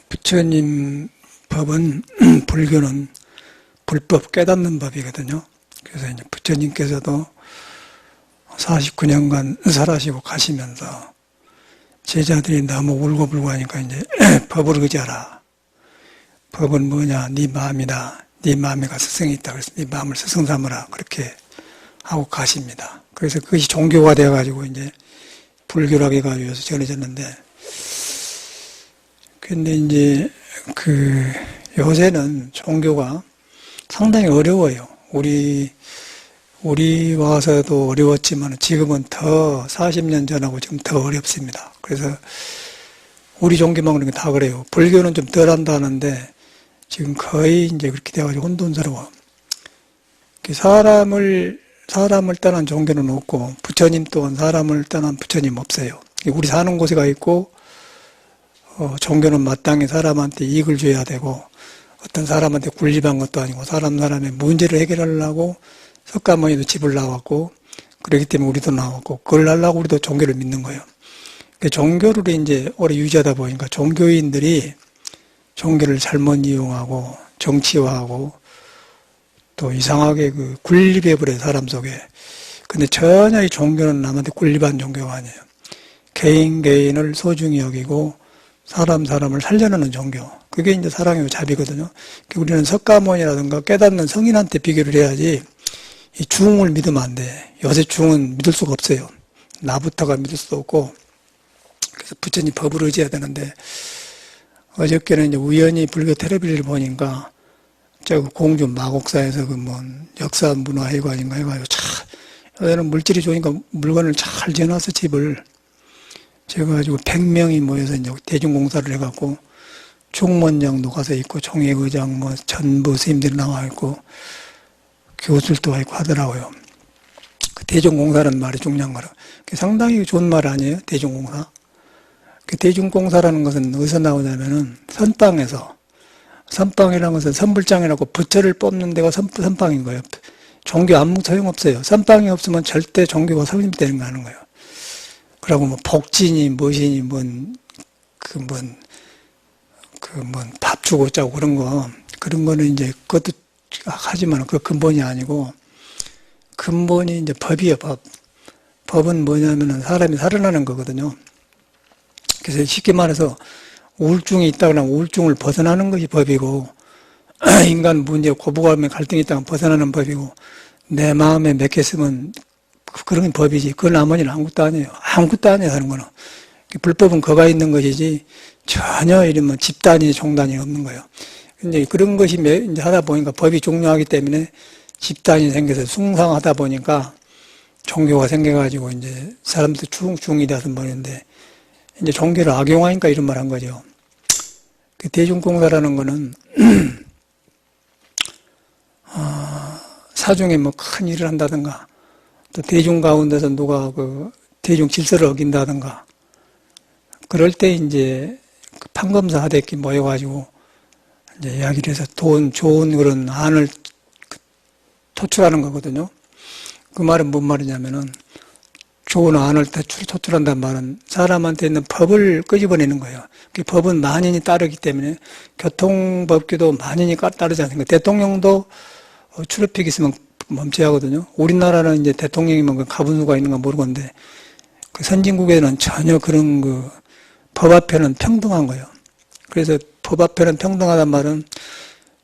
부처님 법은 불교는 불법 깨닫는 법이거든요. 그래서 이제 부처님께서도 49년간 살아시고 가시면서 제자들이 너무 울고불고 하니까 이제 법을 의지하라. 법은 뭐냐? 네 마음이다. 네 마음에 스승이 있다. 그래서 네 마음을 스승 삼으라. 그렇게 하고 가십니다. 그래서 그것이 종교가 되어가지고 이제 불교라기가 되어서 전해졌는데, 근데 이제 요새는 종교가 상당히 어려워요. 우리 와서도 어려웠지만 지금은 더 40년 전하고 지금 더 어렵습니다. 그래서 우리 종교만 그런 게 다 그래요. 불교는 좀 덜 한다 하는데 지금 거의 이제 그렇게 돼가지고 혼돈스러워. 사람을 떠난 종교는 없고 부처님 또한 사람을 떠난 부처님 없어요. 우리 사는 곳에 가 있고 종교는 마땅히 사람한테 이익을 줘야 되고 어떤 사람한테 군림한 것도 아니고 사람의 문제를 해결하려고 석가모니도 집을 나왔고 그렇기 때문에 우리도 나왔고 그걸 하려고 우리도 종교를 믿는 거예요. 종교를 이제 오래 유지하다 보니까 종교인들이 종교를 잘못 이용하고 정치화하고 또 이상하게 군립해버려요, 사람 속에. 근데 전혀 이 종교는 남한테 군립한 종교가 아니에요. 개인을 소중히 여기고 사람을 살려내는 종교. 그게 이제 사랑의 자비거든요. 우리는 석가모니라든가 깨닫는 성인한테 비교를 해야지 이 중을 믿으면 안 돼. 요새 중은 믿을 수가 없어요. 나부터가 믿을 수도 없고. 그래서 부처님 법을 의지해야 되는데 어저께는 이제 우연히 불교 텔레비를 보니까 저 공주 마곡사에서 역사 문화회관인가 해가지고 여기는 물질이 좋으니까 물건을 잘 지어놨어, 집을. 지어가지고 100명이 모여서 이제 대중공사를 해갖고 총무원장도 가서 있고 총회의장 전부 스님들이 나와 있고 교수들도 와 있고 하더라고요. 그 대중공사라는 말이 중요한 거라. 상당히 좋은 말 아니에요, 대중공사? 그 대중공사라는 것은 어디서 나오냐면은 선방이라는 것은 선불장이라고 부처를 뽑는 데가 선방인 거예요. 종교 아무 소용없어요. 선방이 없으면 절대 종교가 성립되는 거 하는 거예요. 그리고 복진이 무엇이니 밥 주고 짜고 그런 거는 이제 그것도 하지만 그 근본이 아니고 근본이 이제 법이에요, 법. 법은 뭐냐면은 사람이 살아나는 거거든요. 그래서 쉽게 말해서 우울증이 있다거나 우울증을 벗어나는 것이 법이고 인간 문제, 고부감의 갈등이 있다면 벗어나는 법이고 내 마음에 맥혔으면 그런 법이지. 그 나머지는 아무것도 아니에요. 아무것도 아니에요, 하는 거는. 불법은 거가 있는 것이지 전혀 이러면 집단이 종단이 없는 거예요. 근데 그런 것이 이제 하다 보니까 법이 중요하기 때문에 집단이 생겨서 숭상하다 보니까 종교가 생겨가지고 이제 사람들 중이 돼서 버리는데 이제 종교를 악용하니까 이런 말 한 거죠. 그 대중공사라는 거는 사중에 큰 일을 한다든가 또 대중 가운데서 누가 대중 질서를 어긴다든가 그럴 때 이제 판검사 하대끼 모여가지고 이제 이야기를 해서 좋은 그런 안을 토출하는 거거든요. 그 말은 뭔 말이냐면은 좋은 안을 토출한다는 말은 사람한테 있는 법을 끄집어내는 거예요. 그 법은 만인이 따르기 때문에 교통법규도 만인이 따르지 않습니까? 대통령도 출입픽 있으면 멈춰야 하거든요. 우리나라는 이제 대통령이면 가분수가 있는 건 모르건데 그 선진국에는 전혀 그런 법 앞에는 평등한 거예요. 그래서 법 앞에는 평등하단 말은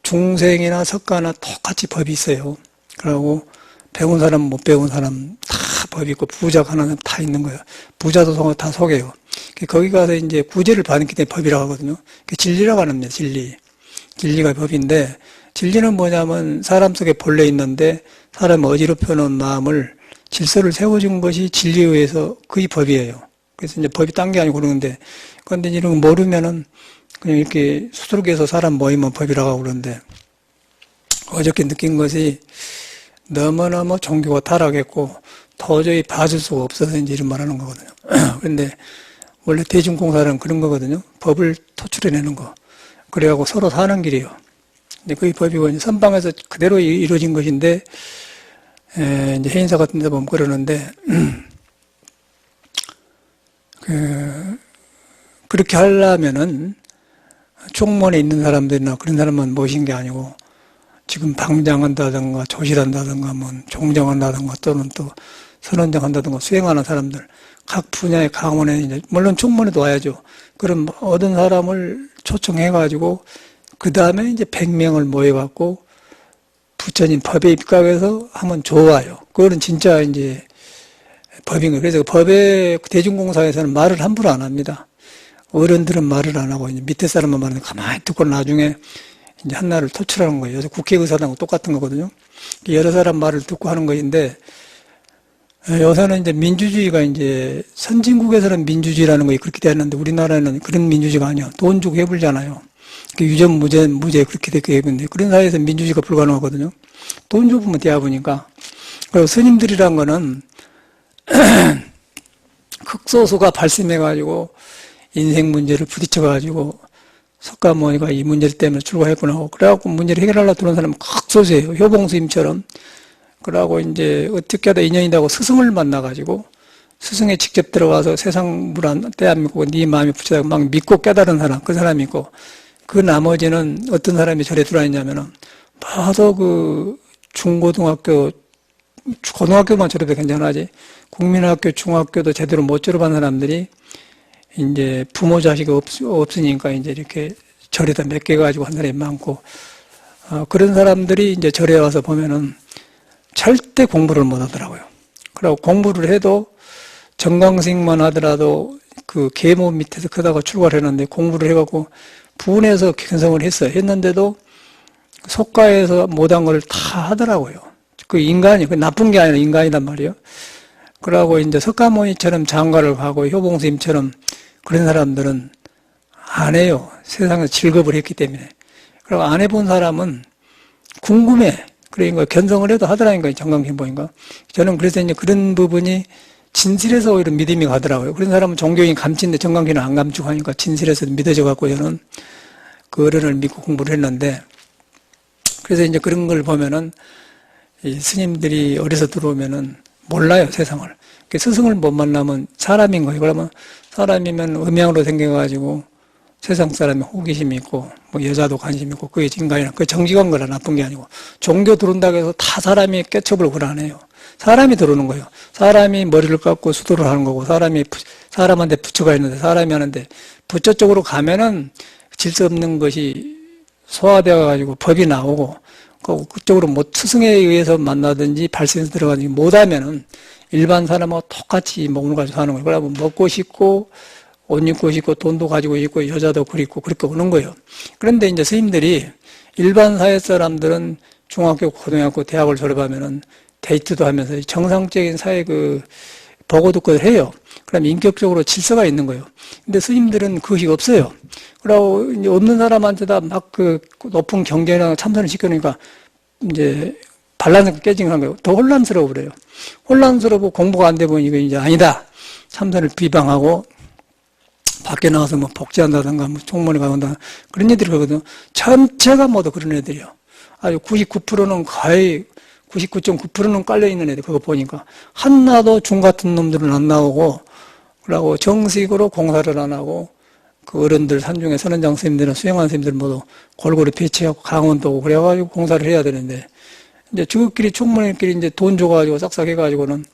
중생이나 석가나 똑같이 법이 있어요. 그러고 배운 사람 못 배운 사람 다 법이 있고 부자가 하나는 다 있는 거예요. 부자도 다 속여요. 거기 가서 이제 구제를 받기 때문에 법이라고 하거든요. 진리라고 하는 겁니다. 진리가 법인데 진리는 뭐냐면 사람 속에 본래 있는데 사람을 어지럽혀 놓은 마음을 질서를 세워준 것이 진리에 의해서 그게 법이에요. 그래서 이제 법이 딴 게 아니고 그러는데 그런데 이런 거 모르면은 그냥 이렇게 수두룩해서 사람 모이면 법이라고 하고 그러는데 어저께 느낀 것이 너무너무 종교가 타락했고 도저히 봐줄 수가 없어서 이제 이런 말 하는 거거든요. 그런데 원래 대중공사는 그런 거거든요. 법을 토출해내는 거. 그래갖고 서로 사는 길이에요. 근데 그게 법이고 이제 선방에서 그대로 이루어진 것인데 이제 해인사 같은 데 보면 그러는데 그렇게 하려면은 총무원에 있는 사람들이나 그런 사람만 모신 게 아니고 지금 방장한다든가 조실한다든가 뭐 종정한다든가 또는 또 선원장한다든가 수행하는 사람들 각 분야의 강원에 이제 물론 총무원에도 와야죠. 그런 모든 사람을 초청해가지고 그 다음에 이제 100명을 모여갖고 부처님 법에 입각해서 하면 좋아요. 그거는 진짜 이제 법인 거예요. 그래서 법에 대중공사에서는 말을 함부로 안 합니다. 어른들은 말을 안 하고 이제 밑에 사람만 말하는데 가만히 듣고 나중에 이제 한나를 토출하는 거예요. 요새 국회의사당하고 똑같은 거거든요. 여러 사람 말을 듣고 하는 것인데 요새는 이제 민주주의가 이제 선진국에서는 민주주의라는 거 그렇게 되었는데 우리나라에는 그런 민주주의가 아니야. 돈 주고 해불잖아요. 유전 무죄 그렇게 되게 했는데 그런 사회에서 민주주의가 불가능하거든요. 돈 주고 보면 대야 보니까. 그리고 스님들이란 거는 극소수가 발심해가지고 인생 문제를 부딪혀가지고 석가모니가 이 문제 때문에 출가했구나 하고 그래갖고 문제를 해결하려고 들어온 사람은 극소수예요. 효봉스님처럼. 그러고 이제 어떻게 하다 인연이 되고 스승을 만나가지고 스승에 직접 들어가서 세상 물안 때안 믿고 네 마음에 붙여다가 막 믿고 깨달은 사람 그 사람이 있고 그 나머지는 어떤 사람이 절에 들어왔냐면은 봐도 그 중고등학교 고등학교만 절에도 괜찮아지 국민학교 중학교도 제대로 못 졸업한 사람들이 이제 부모 자식이 없으니까 이제 이렇게 절에다 몇 개 가지고 한 사람이 많고 그런 사람들이 이제 절에 와서 보면은 절대 공부를 못 하더라고요. 그리고 공부를 해도 정강생만 하더라도 그 계모 밑에서 크다가 출가를 했는데 공부를 해갖고 부은에서 견성을 했어요. 했는데도 속가에서 못한 걸 다 하더라고요. 그 인간이, 그 나쁜 게 아니라 인간이란 말이에요. 그러고 이제 석가모니처럼 장가를 가고 효봉스님처럼 그런 사람들은 안 해요. 세상에서 즐겁을 했기 때문에. 그리고 안 해본 사람은 궁금해. 그러니까 견성을 해도 하더라니까, 정강신보인가. 저는 그래서 이제 그런 부분이 진실에서 오히려 믿음이 가더라고요. 그런 사람은 종교인 감치인데 정강신은 안 감추고 하니까 진실에서 믿어져 갖고 저는 그 어른을 믿고 공부를 했는데 그래서 이제 그런 걸 보면은 이 스님들이 어려서 들어오면은 몰라요, 세상을. 스승을 못 만나면 사람인 거예요. 그러면 사람이면 음양으로 생겨가지고 세상 사람이 호기심이 있고, 뭐 여자도 관심 있고, 그게 인간이나, 그게 정직한 거라 나쁜 게 아니고, 종교 들어온다고 해서 다 사람이 깨쳐버리고 그걸 안 해요. 사람이 들어오는 거예요. 사람이 머리를 깎고 수도를 하는 거고, 사람한테 부처가 있는데, 사람이 하는데, 부처 쪽으로 가면은 질서 없는 것이 소화되어가지고 법이 나오고, 그쪽으로 뭐 스승에 의해서 만나든지 발생해서 들어가든지 못하면은 일반 사람하고 똑같이 먹는 거 가지고 사는 거예요. 그러면 먹고 싶고, 옷 입고 싶고, 돈도 가지고 있고, 여자도 그립고, 그렇게 오는 거예요. 그런데 이제 스님들이 일반 사회 사람들은 중학교, 고등학교, 대학을 졸업하면은 데이트도 하면서 정상적인 사회 보고 듣고 해요. 그럼 인격적으로 질서가 있는 거예요. 근데 스님들은 그것이 없어요. 그러고 이제 없는 사람한테다 막 높은 경전이랑 참선을 시켜놓으니까 이제 밸런스가 깨지는 거예요. 더 혼란스러워 그래요. 혼란스러워 공부가 안 되면 이거 이제 아니다. 참선을 비방하고 밖에 나가서 뭐 복지한다든가 뭐 총무원에 가온다 그런 애들이 그러거든요. 전체가 모두 그런 애들이요. 아주 99%는 거의 99.9%는 깔려있는 애들, 그거 보니까. 하나도 중 같은 놈들은 안 나오고, 그러고 정식으로 공사를 안 하고, 그 어른들, 산중에 선원장 선생님들이나 수행하는 선생님들 모두 골고루 배치하고 강원도 오고 그래가지고 공사를 해야 되는데, 이제 저끼리 총무님끼리 이제 돈 줘가지고 싹싹 해가지고는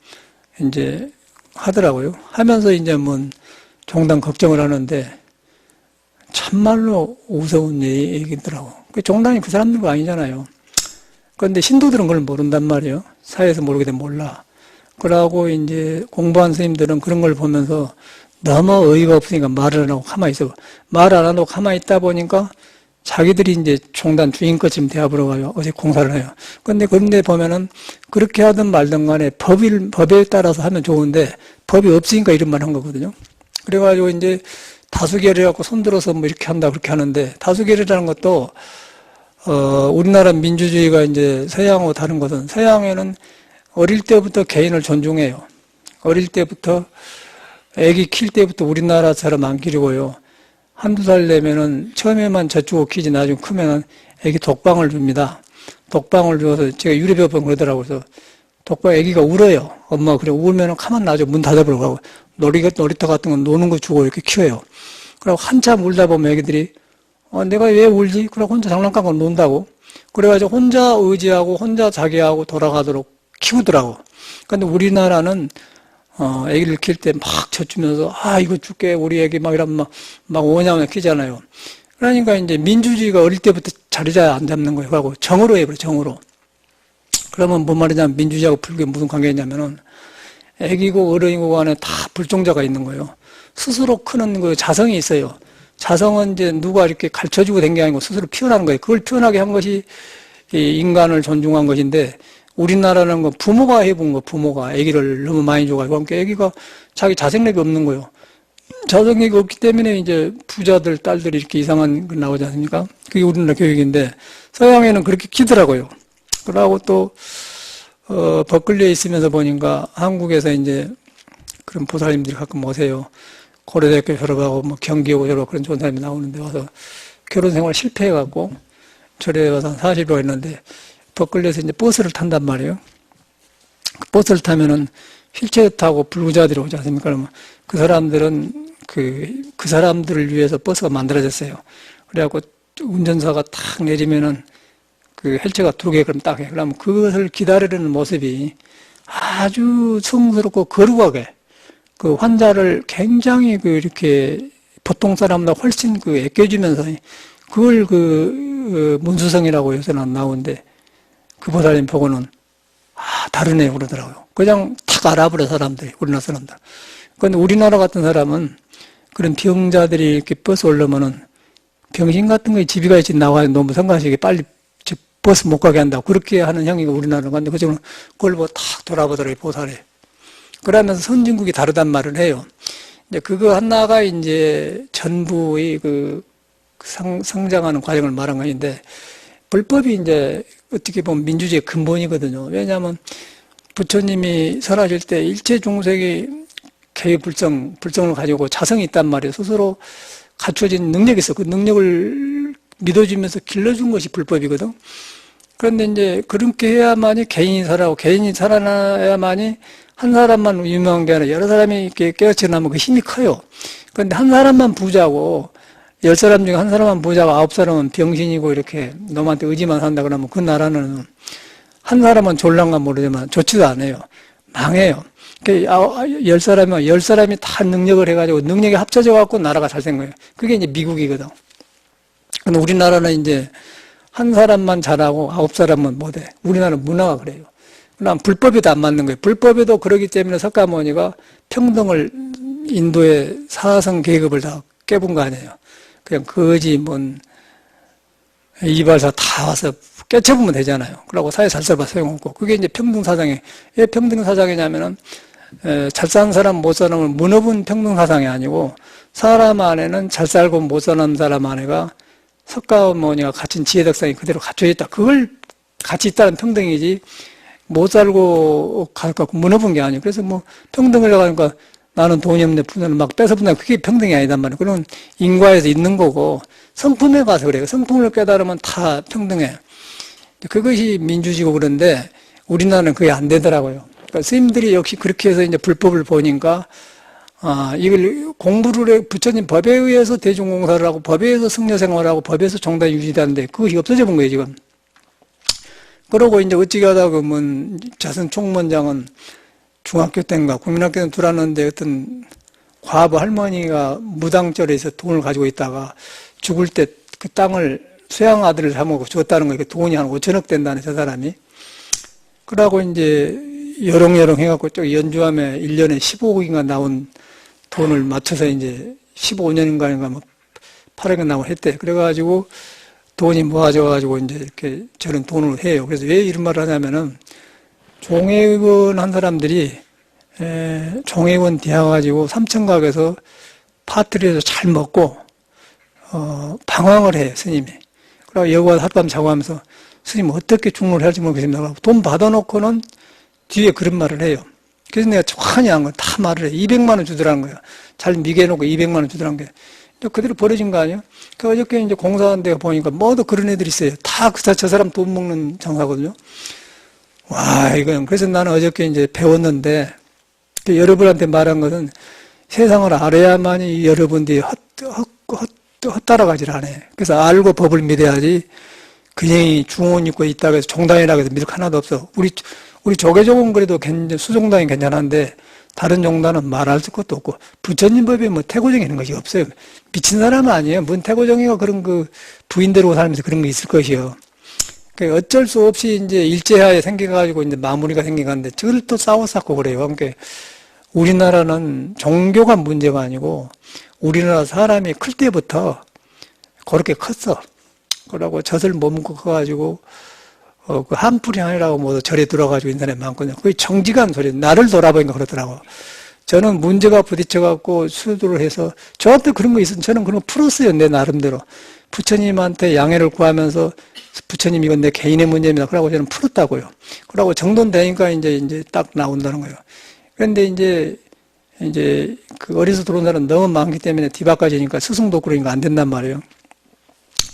이제 하더라고요. 하면서 이제 뭐 종단 걱정을 하는데, 참말로 우스운 얘기더라고. 그 종단이 그 사람들 거 아니잖아요. 그런데 신도들은 그걸 모른단 말이에요. 사회에서 모르게 되면 몰라. 그러고 이제 공부한 스님들은 그런 걸 보면서 너무 어이가 없으니까 말을 안 하고 가만히 있어. 말 안 하고 가만히 있다 보니까 자기들이 이제 종단 주인것처럼 되어버려가지고 어제 공사를 해요. 그런데 보면은 그렇게 하든 말든 간에 법에 따라서 하면 좋은데 법이 없으니까 이런 말 한 거거든요. 그래가지고 이제 다수결해갖고 손들어서 뭐 이렇게 한다 그렇게 하는데 다수결이라는 것도 우리나라 민주주의가 이제 서양하고 다른 것은 서양에는 어릴 때부터 개인을 존중해요. 어릴 때부터 애기 킬 때부터 우리나라처럼 안 기르고요. 한두 살 되면은 처음에만 젖주고 키지 나중에 크면은 애기 독방을 줍니다. 독방을 줘서 제가 유래 배워본 그러더라고요. 그래서 독방 애기가 울어요. 엄마가 그래 울면은 가만 놔줘 문 닫아버리고 놀이터 같은 건 노는 거 주고 이렇게 키워요. 그리고 한참 울다 보면 애기들이 내가 왜 울지? 그러고 혼자 장난감으로 논다고. 그래가지고 혼자 의지하고 혼자 자기하고 돌아가도록 키우더라고. 근데 우리나라는 애기를 키울 때 막 젖주면서 이거 줄게 우리 애기 막 이러면 막 오냐오냐 키잖아요. 그러니까 이제 민주주의가 어릴 때부터 자리 안 잡는 거예요. 그러고 정으로 해버려, 정으로. 그러면 뭔 말이냐면 민주주의하고 불교에 무슨 관계냐면은 애기고 어른이고 간에 다 불종자가 있는 거예요. 스스로 크는 그 자성이 있어요. 자성은 이제 누가 이렇게 가르쳐주고 된 게 아니고 스스로 피어나는 거예요. 그걸 피어나게 한 것이 이 인간을 존중한 것인데, 우리나라는 거 부모가 해본 거, 부모가 아기를 너무 많이 줘가지고, 그러니까 아기가 자기 자생력이 없는 거예요. 자생력이 없기 때문에 이제 부자들, 딸들이 이렇게 이상한 거 나오지 않습니까? 그게 우리나라 교육인데, 서양에는 그렇게 키더라고요. 그러고 또, 버클리에 있으면서 보니까 한국에서 이제 그런 보살님들이 가끔 오세요. 고려대학교 졸업하고 뭐 경기고 졸업 그런 좋은 사람이 나오는데 와서 결혼 생활 실패해갖고 절에 와서 한 40일 했는데 버클리에서 이제 버스를 탄단 말이에요. 그 버스를 타면은 휠체어 타고 불구자들이 오지 않습니까? 그러면 그 사람들은 그 사람들을 위해서 버스가 만들어졌어요. 그래갖고 운전사가 탁 내리면은 그 휠체어가 들어오게 그럼 딱 해. 그러면 그것을 기다리는 모습이 아주 성스럽고 거룩하게 그 환자를 굉장히 이렇게 보통 사람보다 훨씬 애껴주면서 그걸 문수성이라고 요새는 나오는데 그 보살님 보고는 다르네 그러더라고요. 그냥 탁 알아버려 사람들이, 우리나라 사람들. 그런데 우리나라 같은 사람은 그런 병자들이 이렇게 버스 올라오면은 병신 같은 거에 집이 가야지 나와야 너무 성가시게 빨리 버스 못 가게 한다고 그렇게 하는 형이가 우리나라는 건데 그쪽은 그걸 보고 탁 돌아보더라고요, 보살이. 그러면서 선진국이 다르단 말을 해요. 이제 그거 하나가 이제 전부의 성장하는 과정을 말한 것인데, 불법이 이제 어떻게 보면 민주주의의 근본이거든요. 왜냐하면 부처님이 설하실 때 일체 중생이 개의 불성을 가지고 자성이 있단 말이에요. 스스로 갖춰진 능력이 있어. 그 능력을 믿어주면서 길러준 것이 불법이거든. 그런데 이제 그렇게 해야만이 개인이 살아고, 개인이 살아나야만이 한 사람만 유명한 게 아니라 여러 사람이 이렇게 깨어쳐 나면 그 힘이 커요. 그런데 한 사람만 부자고 10사람 중에 한 사람만 부자고 9사람은 병신이고 이렇게 놈한테 의지만 산다 그러면 그 나라는 한 사람은 졸랑가 모르지만 좋지도 않아요. 망해요. 10사람이 다 능력을 해가지고 능력이 합쳐져 갖고 나라가 잘 된 거예요. 그게 이제 미국이거든. 근데 우리나라는 이제 한 사람만 잘하고 9사람은 못해. 우리나라는 문화가 그래요. 그럼 불법에도 안 맞는 거예요. 불법에도 그러기 때문에 석가모니가 평등을 인도의 사성 계급을 다 깨본 거 아니에요. 그냥 거지 이발사 다 와서 깨쳐보면 되잖아요. 그러고 사회 잘 살아 소용없고. 그게 이제 평등사상이에요. 왜 평등사상이냐면은 잘 사는 사람 못 사는 건 문어분 평등사상이 아니고 사람 안에는 잘 살고 못 사는 사람 안에가 석가모니가 갖춘 지혜덕상이 그대로 갖춰 있다. 그걸 같이 있다는 평등이지 못 살고 갖고 무너본 게 아니에요. 그래서 평등을 하니까 나는 돈이 없는데 분을 막 뺏어본다. 그게 평등이 아니단 말이에요. 그건 인과에서 있는 거고 성품에 가서 그래요. 성품을 깨달으면 다 평등해. 그것이 민주주의고 그런데 우리나라는 그게 안 되더라고요. 그러니까 스님들이 역시 그렇게 해서 이제 불법을 보니까 이걸 공부를 해, 부처님 법에 의해서 대중공사를 하고 법에 의해서 승려생활을 하고 법에 의해서 종단이 유지되는데 그것이 없어져 본 거예요, 지금. 그러고 이제 어찌 하다가 자선 총무원장은 중학교 때인가 국민학교 때 들어왔는데 어떤 과부 할머니가 무당절에서 돈을 가지고 있다가 죽을 때 그 땅을 수양 아들을 사먹고 줬다는 거예요. 돈이 한 5천억 된다는 저 사람이. 그러고 이제 여롱여롱 해갖고 쪽 연주함에 1년에 15억인가 나온 돈을 맞춰서 이제 15년인가 8억인가 나온 했대. 그래가지고 돈이 모아져가지고 이제 이렇게 저런 돈을 해요. 그래서 왜 이런 말을 하냐면은 종회원 한 사람들이 종회원 되어가지고 삼천각에서 파티를 해서 잘 먹고 방황을 해요, 스님이. 그리고 여관 하룻밤 자고 하면서 스님 어떻게 중로를 할지 모르겠습니다. 돈 받아놓고는 뒤에 그런 말을 해요. 그래서 내가 정확히 한 건 다 말을 해. 200만 원 주더라는 거예요. 잘 미개해놓고 200만 원 주더라는 거예요. 그대로 버려진 거 아니에요? 그 어저께 이제 공사한 데 보니까 모두 그런 애들이 있어요. 다 저 사람 돈 먹는 장사거든요. 와, 이거는. 그래서 나는 어저께 이제 배웠는데, 여러분한테 말한 것은 세상을 알아야만이 여러분들이 헛따라가질 않아요. 그래서 알고 법을 믿어야지 그냥 중원 입고 있다고 해서 종단이라고 해서 믿을 거 하나도 없어. 우리 조계종은 그래도 수종단이 괜찮은데 다른 종단은 말할 것도 없고 부처님 법에 뭐 태고정이 있는 것이 없어요. 미친 사람은 아니에요. 뭔 태고정이가 그런 그 부인 데리고 살면서 그런 게 있을 것이요. 그러니까 어쩔 수 없이 이제 일제하에 생겨가지고 이제 마무리가 생겨갔는데 저걸 또 싸웠었고 그래요. 그러니까 우리나라는 종교가 문제가 아니고 우리나라 사람이 클 때부터 그렇게 컸어. 그러고 젖을 머금고 커가지고 그 한풀이 아니라고 뭐 절에 들어가지고 인터넷 많거든요. 그게 정직한 소리. 나를 돌아보니까 그러더라고. 저는 문제가 부딪혀갖고 수도를 해서 저한테 그런 거 있으면 저는 그런 거 풀었어요. 내 나름대로. 부처님한테 양해를 구하면서 부처님 이건 내 개인의 문제입니다. 그러고 저는 풀었다고요. 그러고 정돈되니까 이제 딱 나온다는 거예요. 그런데 이제 그 어려서 들어온 사람은 너무 많기 때문에 뒤바꿔지니까 스승도구로니까 안 된단 말이에요.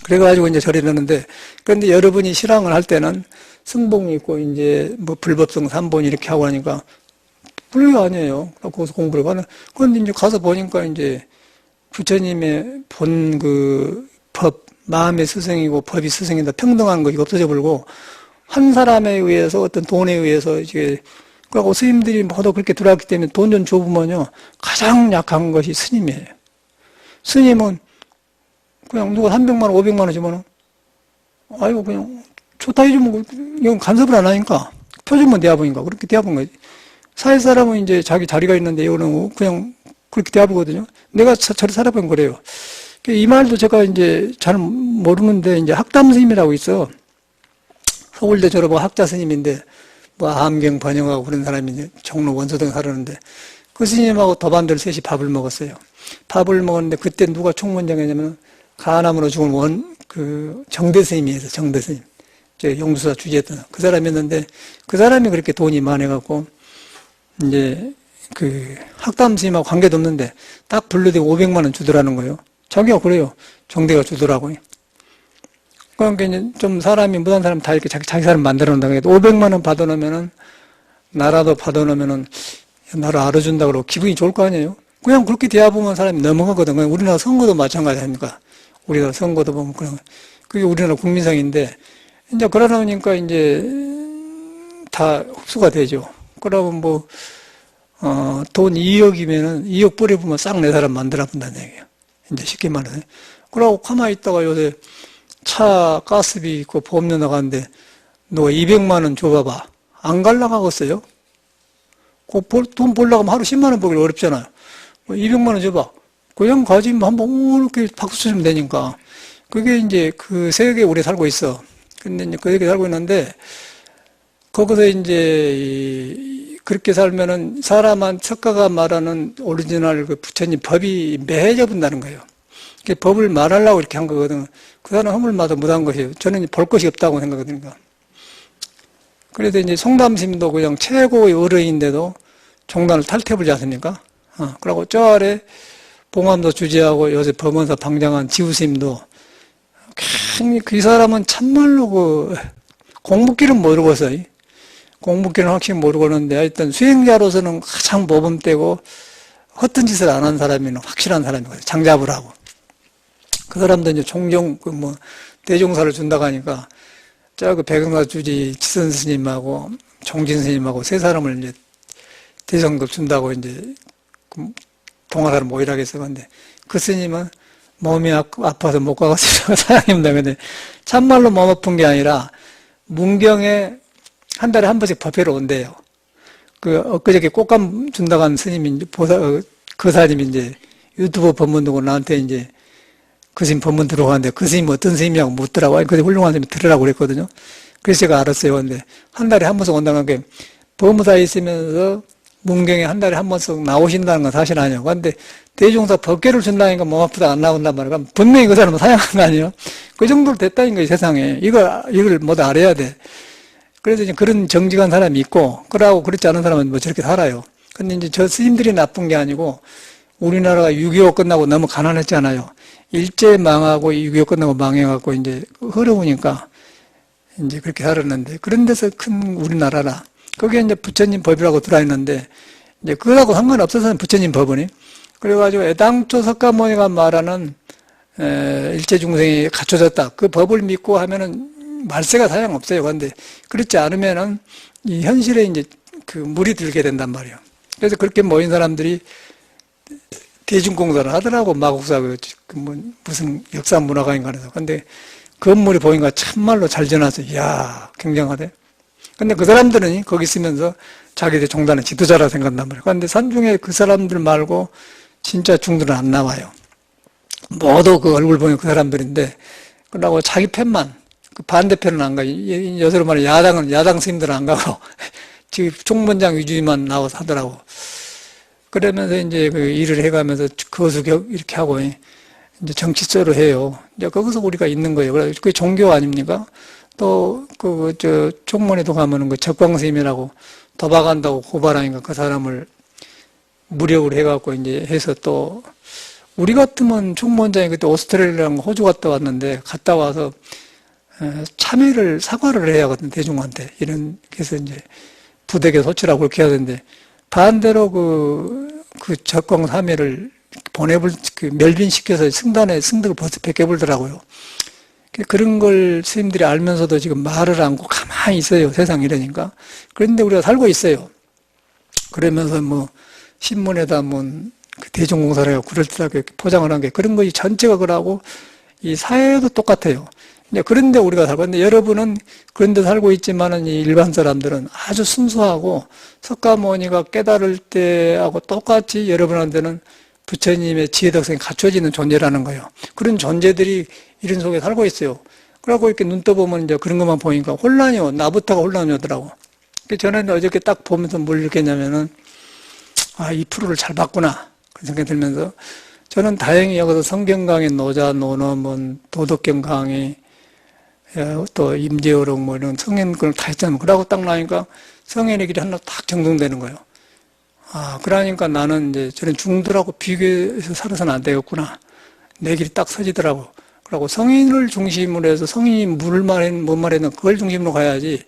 그래가지고 이제 절에 넣는데, 그런데 여러분이 실황을 할 때는 승봉이 있고, 이제 뭐 불법성 3본 이렇게 하고 하니까, 불교 아니에요. 거기서 공부를 가는. 그런데 이제 가서 보니까 이제 부처님의 본 그 법, 마음의 스승이고 법이 스승이다. 평등한 것이 없어져 버리고, 한 사람에 의해서 어떤 돈에 의해서 이제, 그리고 스님들이 모두 그렇게 들어왔기 때문에 돈 좀 줘보면요. 가장 약한 것이 스님이에요. 스님은 그냥 누가 300만 원, 500만 원 주면은, 아이고, 그냥, 좋다 해주면, 이건 간섭을 안 하니까, 표준만 대화보니까, 그렇게 대화본 거지. 사회 사람은 이제 자기 자리가 있는데, 이거는 그냥 그렇게 대화보거든요. 내가 저를 살아본 거래요. 이 말도 제가 이제 잘 모르는데, 이제 학담 스님이라고 있어. 서울대 졸업하고 학자 스님인데, 뭐, 암경 번영하고 그런 사람이 이제 종로 원소동 살았는데, 그 스님하고 더반들 셋이 밥을 먹었어요. 밥을 먹었는데, 그때 누가 총무원장이냐면, 가남으로 죽은 정대 스님이었어, 정대 스님. 저 용두사 주재했던 그 사람이었는데, 그 사람이 그렇게 돈이 많아갖고, 이제, 학담 스님하고 관계도 없는데, 딱 불러대고 500만 원 주더라는 거예요. 자기가 그래요. 정대가 주더라고요. 그러니까 이제 좀 사람이, 무단 사람 다 이렇게 자기 사람 만들어 놓는다고 해도 500만 원 받아놓으면은, 나라도 받아놓으면은, 나를 알아준다 그러고 기분이 좋을 거 아니에요? 그냥 그렇게 대화보면 사람이 넘어가거든. 우리나라 선거도 마찬가지 아닙니까? 우리나라 선거도 보면 그게 우리나라 국민성인데, 이제 그러다 보니까 이제 다 흡수가 되죠. 그러면 뭐, 돈 2억이면은 2억 뿌려보면 싹 내 사람 만들어 본다는 얘기예요. 이제 쉽게 말해서. 그러고 가만히 있다가 요새 차 가스비 있고 보험료 나가는데, 너 200만 원 줘봐봐. 안 갈라 가겠어요? 돈 벌려고 하면 하루 10만 원 벌기 어렵잖아요. 200만 원 줘봐. 그냥 가지, 한번 이렇게 박수 치면 되니까. 그게 이제 그 세계에 우리 살고 있어. 근데 이제 그 세계에 살고 있는데, 거기서 이제, 그렇게 살면은 사람한 석가가 말하는 오리지널 그 부처님 법이 매해져 본다는 거예요. 법을 말하려고 이렇게 한 거거든. 그 사람 허물마다 못한 것이에요. 저는 볼 것이 없다고 생각하거든요. 그래서 이제 송담스님도 그냥 최고의 어른인데도 종단을 탈퇴해보지 않습니까? 그러고 저 아래 봉암도 주재하고 요새 법원사 방장한 지우스님도 그 사람은 참말로 공부길은 모르고서 공부길은 확실히 모르고는데 하여튼 수행자로서는 가장 모범되고 헛된 짓을 안 한 사람이는 확실한 사람이거든요. 장잡을 하고. 그 사람도 이제 종종 대종사를 준다고 하니까 그 백영사 주지 지선 스님하고 종진 스님하고 세 사람을 이제 대성급 준다고 이제 동화사를 모이라고 해서 근데 그 스님은 몸이 아파서 못 가가지고 사장님다. 근데 참말로 몸 아픈 게 아니라 문경에 한 달에 한 번씩 법회로 온대요. 엊그저께 꽃감 준다고 한 스님이 그 사람이 이제 유튜브 법문 듣고 나한테 이제 그 스님 법문 들어가는데 그 스님이 어떤 스님이냐고 묻더라고. 그 훌륭한 스님이 들으라고 그랬거든요. 그래서 제가 알았어요. 근데 한 달에 한 번씩 온다는 게 법무사에 있으면서 문경에 한 달에 한 번씩 나오신다는 건 사실 아니에요. 근데 대종사 법계를 준다니까 몸 아프다 안 나온단 말이야. 분명히 그 사람은 사양한 거 아니에요? 그 정도로 됐다는 거예요, 세상에. 이걸 모두 알아야 돼. 그래서 이제 그런 정직한 사람이 있고, 그러고 그렇지 않은 사람은 뭐 저렇게 살아요. 근데 이제 저 스님들이 나쁜 게 아니고, 우리나라가 6.25 끝나고 너무 가난했잖아요. 일제 망하고 6.25 끝나고 망해갖고 이제 흐려우니까 이제 그렇게 살았는데, 그런 데서 큰 우리나라라. 거기에 이제 부처님 법이라고 들어있는데, 이제 그거하고 상관없어서는 부처님 법원이. 그래가지고 애당초 석가모니가 말하는 일체 중생이 갖춰졌다. 그 법을 믿고 하면은 말세가 사양 없어요. 그런데 그렇지 않으면은 이 현실에 이제 그 물이 들게 된단 말이에요. 그래서 그렇게 모인 사람들이 대중공사를 하더라고. 마곡사 무슨 역사 문화관인가에서. 근데 건물이 보니까 참말로 잘 지어놨어. 이야, 굉장하대. 근데 그 사람들은 거기 있으면서 자기들 종단의 지도자라 생각한단 말이에요. 그런데 산중에 그 사람들 말고 진짜 중들은 안 나와요. 모두 그 얼굴 보니 그 사람들인데, 그러고 자기 편만, 그 반대편은 안 가요. 여서로 말해 야당 스님들은 안 가고, 지금 총무장 위주만 나와서 하더라고. 그러면서 이제 그 일을 해가면서 거수격 이렇게 하고, 이제 정치적으로 해요. 이제 거기서 우리가 있는 거예요. 그래서 그게 종교 아닙니까? 또, 총무에도 가면은 그 적광스님이라고 도박한다고 고발하니까 그 사람을 무력을 해갖고 이제 해서 또, 우리 같으면 총무원장이 그때 오스트레일리아랑 호주 갔다 왔는데, 갔다 와서 사과를 해야 하거든, 대중한테. 그래서 이제 부대교 소치라고 그렇게 해야 되는데, 반대로 그 적광3회를 멸빈시켜서 승덕을 벌써 베껴불더라고요. 그런 걸 스님들이 알면서도 지금 말을 않고 가만히 있어요. 세상 이러니까. 그런데 우리가 살고 있어요. 그러면서 신문에다 그 대중공사를 해요. 그럴듯하게 포장을 한 게 그런 것이 전체가 그러고 이 사회도 똑같아요. 그런데 우리가 살고, 근데 여러분은 그런데 살고 있지만은 이 일반 사람들은 아주 순수하고 석가모니가 깨달을 때하고 똑같이 여러분한테는 부처님의 지혜덕성이 갖춰지는 존재라는 거예요. 그런 존재들이 이런 속에 살고 있어요. 그러고 이렇게 눈 떠보면 이제 그런 것만 보니까 혼란이요. 나부터가 혼란이 오더라고. 저는 어저께 딱 보면서 뭘 느꼈냐면은, 이 프로를 잘 봤구나. 그런 생각이 들면서, 저는 다행히 여기서 성경 강의, 노자, 논어문, 도덕경 강의, 또 임재호록 이런 성인권을 다 했잖아요. 그러고 딱 나니까 성인의 길이 하나 딱 정돈되는 거예요. 그러니까 나는 이제 저는 중들하고 비교해서 살아서는 안 되겠구나. 내 길이 딱 서지더라고. 그러고 성인을 중심으로 해서 성인이 뭔 말했는 그걸 중심으로 가야지.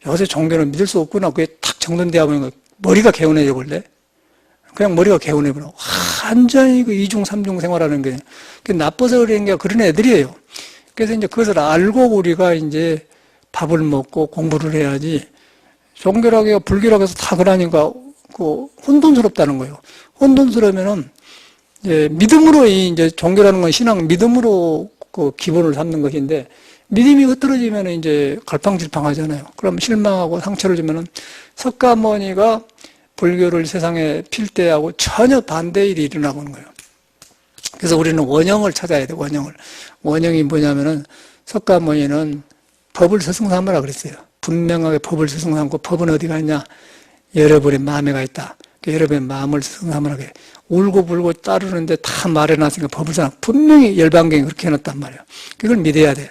요새 종교는 믿을 수 없구나. 그게 탁 정돈되어 보니까 머리가 개운해져 버려. 그냥 머리가 개운해 버려. 완전히 그 이중, 삼중 생활하는 게 나빠서 그런 게 그런 애들이에요. 그래서 이제 그것을 알고 우리가 이제 밥을 먹고 공부를 해야지. 종교라고 불교라고 해서 다 그러니까 혼돈스럽다는 거예요. 혼돈스러우면은 이제 믿음으로 이제 종교라는 건 신앙 믿음으로 그 기본을 삼는 것인데 믿음이 흐트러지면 이제 갈팡질팡하잖아요. 그럼 실망하고 상처를 주면은 석가모니가 불교를 세상에 필 때하고 전혀 반대의 일이 일어나고 있는 거예요. 그래서 우리는 원형을 찾아야 돼, 원형을. 원형이 뭐냐면은 석가모니는 법을 스승삼으라 그랬어요. 분명하게 법을 스승삼고 법은 어디가 있냐? 여러분의 마음에 가 있다. 여러분의 마음을 스승삼으라 해. 울고 불고 따르는데 다 말해놨으니까 법을 상 분명히 열반경이 그렇게 해놨단 말이에요. 그걸 믿어야 돼.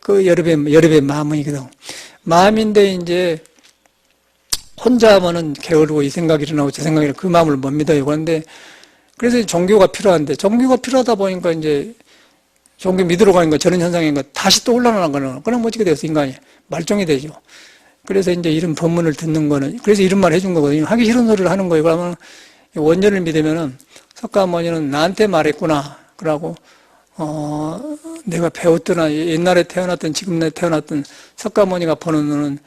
여러분의 마음이거든. 마음인데 이제 혼자 하면은 게으르고 이 생각이 일어나고 저 생각이 일어나고 그 마음을 못 믿어요. 그런데 그래서 종교가 필요한데 종교가 필요하다 보니까 이제 종교 믿으러 가니까 저런 현상인가 다시 또 올라가는 거는 그럼 어떻게 돼서 인간이 말종이 되죠. 그래서 이제 이런 법문을 듣는 거는 그래서 이런 말 해준 거거든요. 하기 싫은 소리를 하는 거예요. 그러면 원전을 믿으면은 석가모니는 나한테 말했구나. 그러고 내가 배웠더나 옛날에 태어났던 지금 태어났던 석가모니가 보는 눈은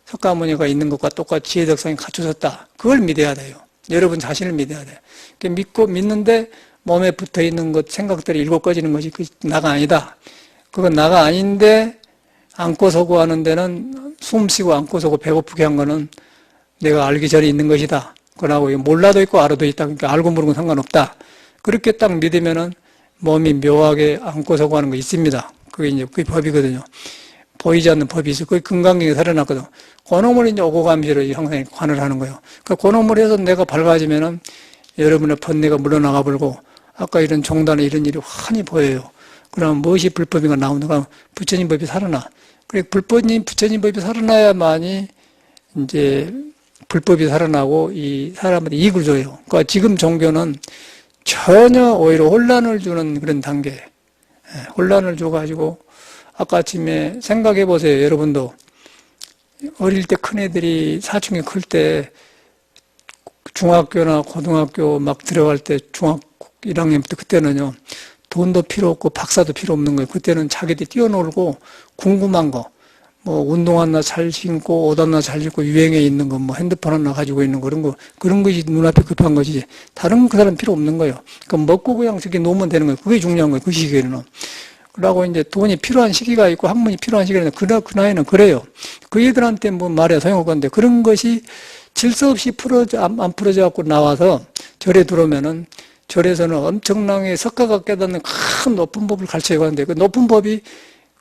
석가모니가 있는 것과 똑같이 지혜덕성이 갖춰졌다. 그걸 믿어야 돼요. 여러분 자신을 믿어야 돼. 믿는데 몸에 붙어 있는 것, 생각들이 일곱 꺼지는 것이 나가 아니다. 그건 나가 아닌데 안고 서고 하는 데는 숨 쉬고 안고 서고 배고프게 한 거는 내가 알기 전에 있는 것이다. 그러고 몰라도 있고 알아도 있다. 그러니까 알고 모르는 건 상관없다. 그렇게 딱 믿으면은 몸이 묘하게 안고 서고 하는 거 있습니다. 그게 법이거든요. 보이지 않는 법이 있어. 그게 금강경에 살아났거든. 그놈을 이제 오고감시로 형상이 관을 하는 거예요. 그놈을 해서 내가 밝아지면은 여러분의 번뇌가 물러나가 버리고 아까 이런 종단에 이런 일이 환히 보여요. 그러면 무엇이 불법인가 나오는가? 부처님 법이 살아나. 그래, 부처님 법이 살아나야만이 이제 불법이 살아나고 이 사람한테 이익을 줘요. 그러니까 지금 종교는 전혀 오히려 혼란을 주는 그런 단계. 혼란을 줘가지고 아까 아침에 생각해 보세요. 여러분도 어릴 때 큰애들이 사춘기 클 때 중학교나 고등학교 막 들어갈 때 중학 1학년부터 그때는요. 돈도 필요 없고 박사도 필요 없는 거예요. 그때는 자기들이 뛰어놀고 궁금한 거, 뭐 운동 하나 잘 신고 옷 하나 잘 입고 유행에 있는 거, 뭐 핸드폰 하나 가지고 있는 거, 그런 것이 눈앞에 급한 것이지 다른 그 사람 필요 없는 거예요. 그러니까 먹고 그냥 저렇게 놓으면 되는 거예요. 그게 중요한 거예요. 그 시기에는. 그러고 이제 돈이 필요한 시기가 있고 학문이 필요한 시기가 있는데 그 나이는 그래요. 그 애들한테 뭐 말해야 소용없을 건데 그런 것이 질서 없이 안 풀어져 갖고 나와서 절에 들어오면은 절에서는 엄청나게 석가가 깨닫는 큰 높은 법을 가르쳐야 하는데 그 높은 법이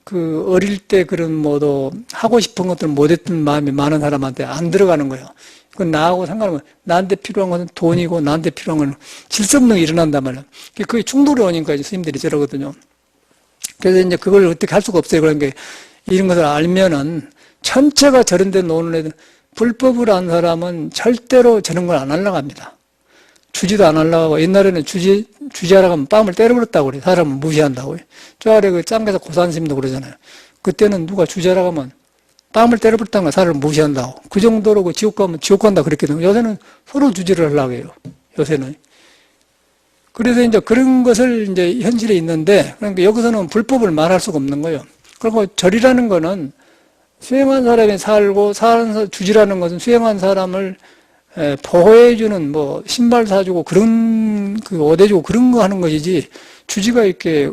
그 어릴 때 그런 뭐도 하고 싶은 것들 못했던 마음이 많은 사람한테 안 들어가는 거예요. 그건 나하고 상관없어요. 나한테 필요한 것은 돈이고 나한테 필요한 건 질서 없는 게 일어난단 말이에요. 그게 충돌이 오니까 이제 스님들이 저러거든요. 그래서 이제 그걸 어떻게 할 수가 없어요. 그러니까 이런 것을 알면은 전체가 저런 데 노는 애들, 불법을 안 사람은 절대로 저런 걸 안 하려고 합니다. 주지도 안 하려고 하고, 옛날에는 주지하라고 하면 뺨을 때려버렸다고 그래요. 사람은 무시한다고. 저 아래 그 짱에서 고산스님도 그러잖아요. 그때는 누가 주지하라고 하면 뺨을 때려버렸다는 거 사람을 무시한다고. 그 정도로 그 지옥 가면 지옥 간다 그랬거든요. 요새는 서로 주지를 하려고 해요. 요새는. 그래서 이제 그런 것을 이제 현실에 있는데, 그러니까 여기서는 불법을 말할 수가 없는 거예요. 그리고 절이라는 거는 수행한 사람이 살고, 주지라는 것은 수행한 사람을 보호해주는 뭐, 신발 사주고, 그런, 얻어주고 그런 거 하는 것이지, 주지가 이렇게,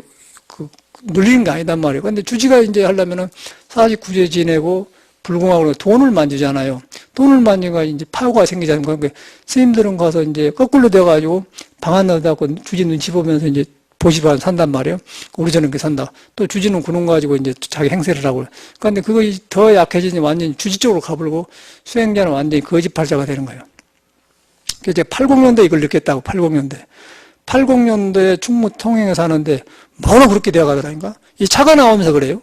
눌리는 게 아니단 말이에요. 근데 주지가 이제 하려면은 사직구제 지내고, 불공하고 돈을 만지잖아요. 돈을 만지니까 이제 파고가 생기잖아요. 그러니까 스님들은 가서 이제 거꾸로 돼가지고 방 안에 넣어갖고 주지 눈치 보면서 이제 보시반 산단 말이에요. 우리 저는 그렇게 산다. 또 주지는 그놈 가지고 이제 자기 행세를 하고. 그런데 그것이 더 약해지니 완전히 주지 쪽으로 가버리고 수행자는 완전히 거짓팔자가 되는 거예요. 그래서 이제 80년대 이걸 느꼈다고, 80년대. 80년대에 충무 통행에 사는데 뭐나 그렇게 되어가더라니까? 이 차가 나오면서 그래요.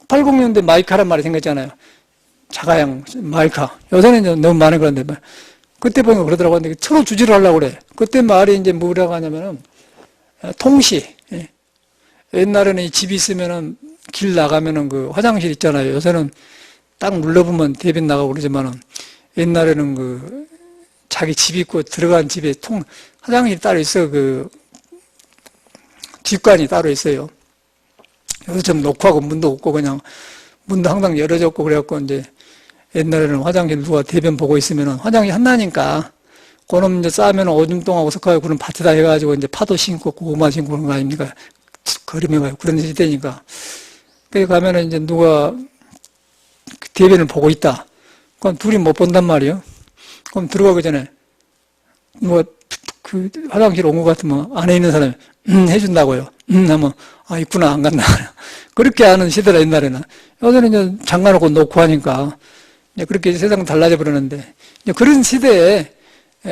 80년대 마이카란 말이 생겼잖아요. 자가양, 마이카. 요새는 이제 너무 많이 그런데, 그때 보니까 그러더라고요. 근데 서로 주지를 하려고 그래. 그때 말이 이제 뭐라고 하냐면은, 통시. 옛날에는 이 집이 있으면은, 길 나가면은 그 화장실 있잖아요. 요새는 딱 눌러보면 대변 나가고 그러지만은, 옛날에는 그, 자기 집 있고 들어간 집에 화장실이 따로 있어요. 그, 집관이 따로 있어요. 여기서 좀 녹화하고 문도 없고 그냥, 문도 항상 열어졌고 그래갖고 이제, 옛날에는 화장실 누가 대변 보고 있으면은 화장실 한나니까 그놈 이제 싸면 오줌똥하고 섞어가지고 그런 밭에다 해가지고 이제 파도 심고 고구마 심고 그런 거 아닙니까? 걸음해가지고 그런 시대니까. 그래 가면은 이제 누가 대변을 보고 있다. 그럼 둘이 못 본단 말이에요. 그럼 들어가기 전에 누가 그 화장실 온 것 같으면 안에 있는 사람이 해준다고요. 하면 아 있구나 안 간다. 그렇게 하는 시대라 옛날에는. 요새는 이제 장가놓고 놓고 하니까 그렇게 세상 달라져 버렸는데 그런 시대에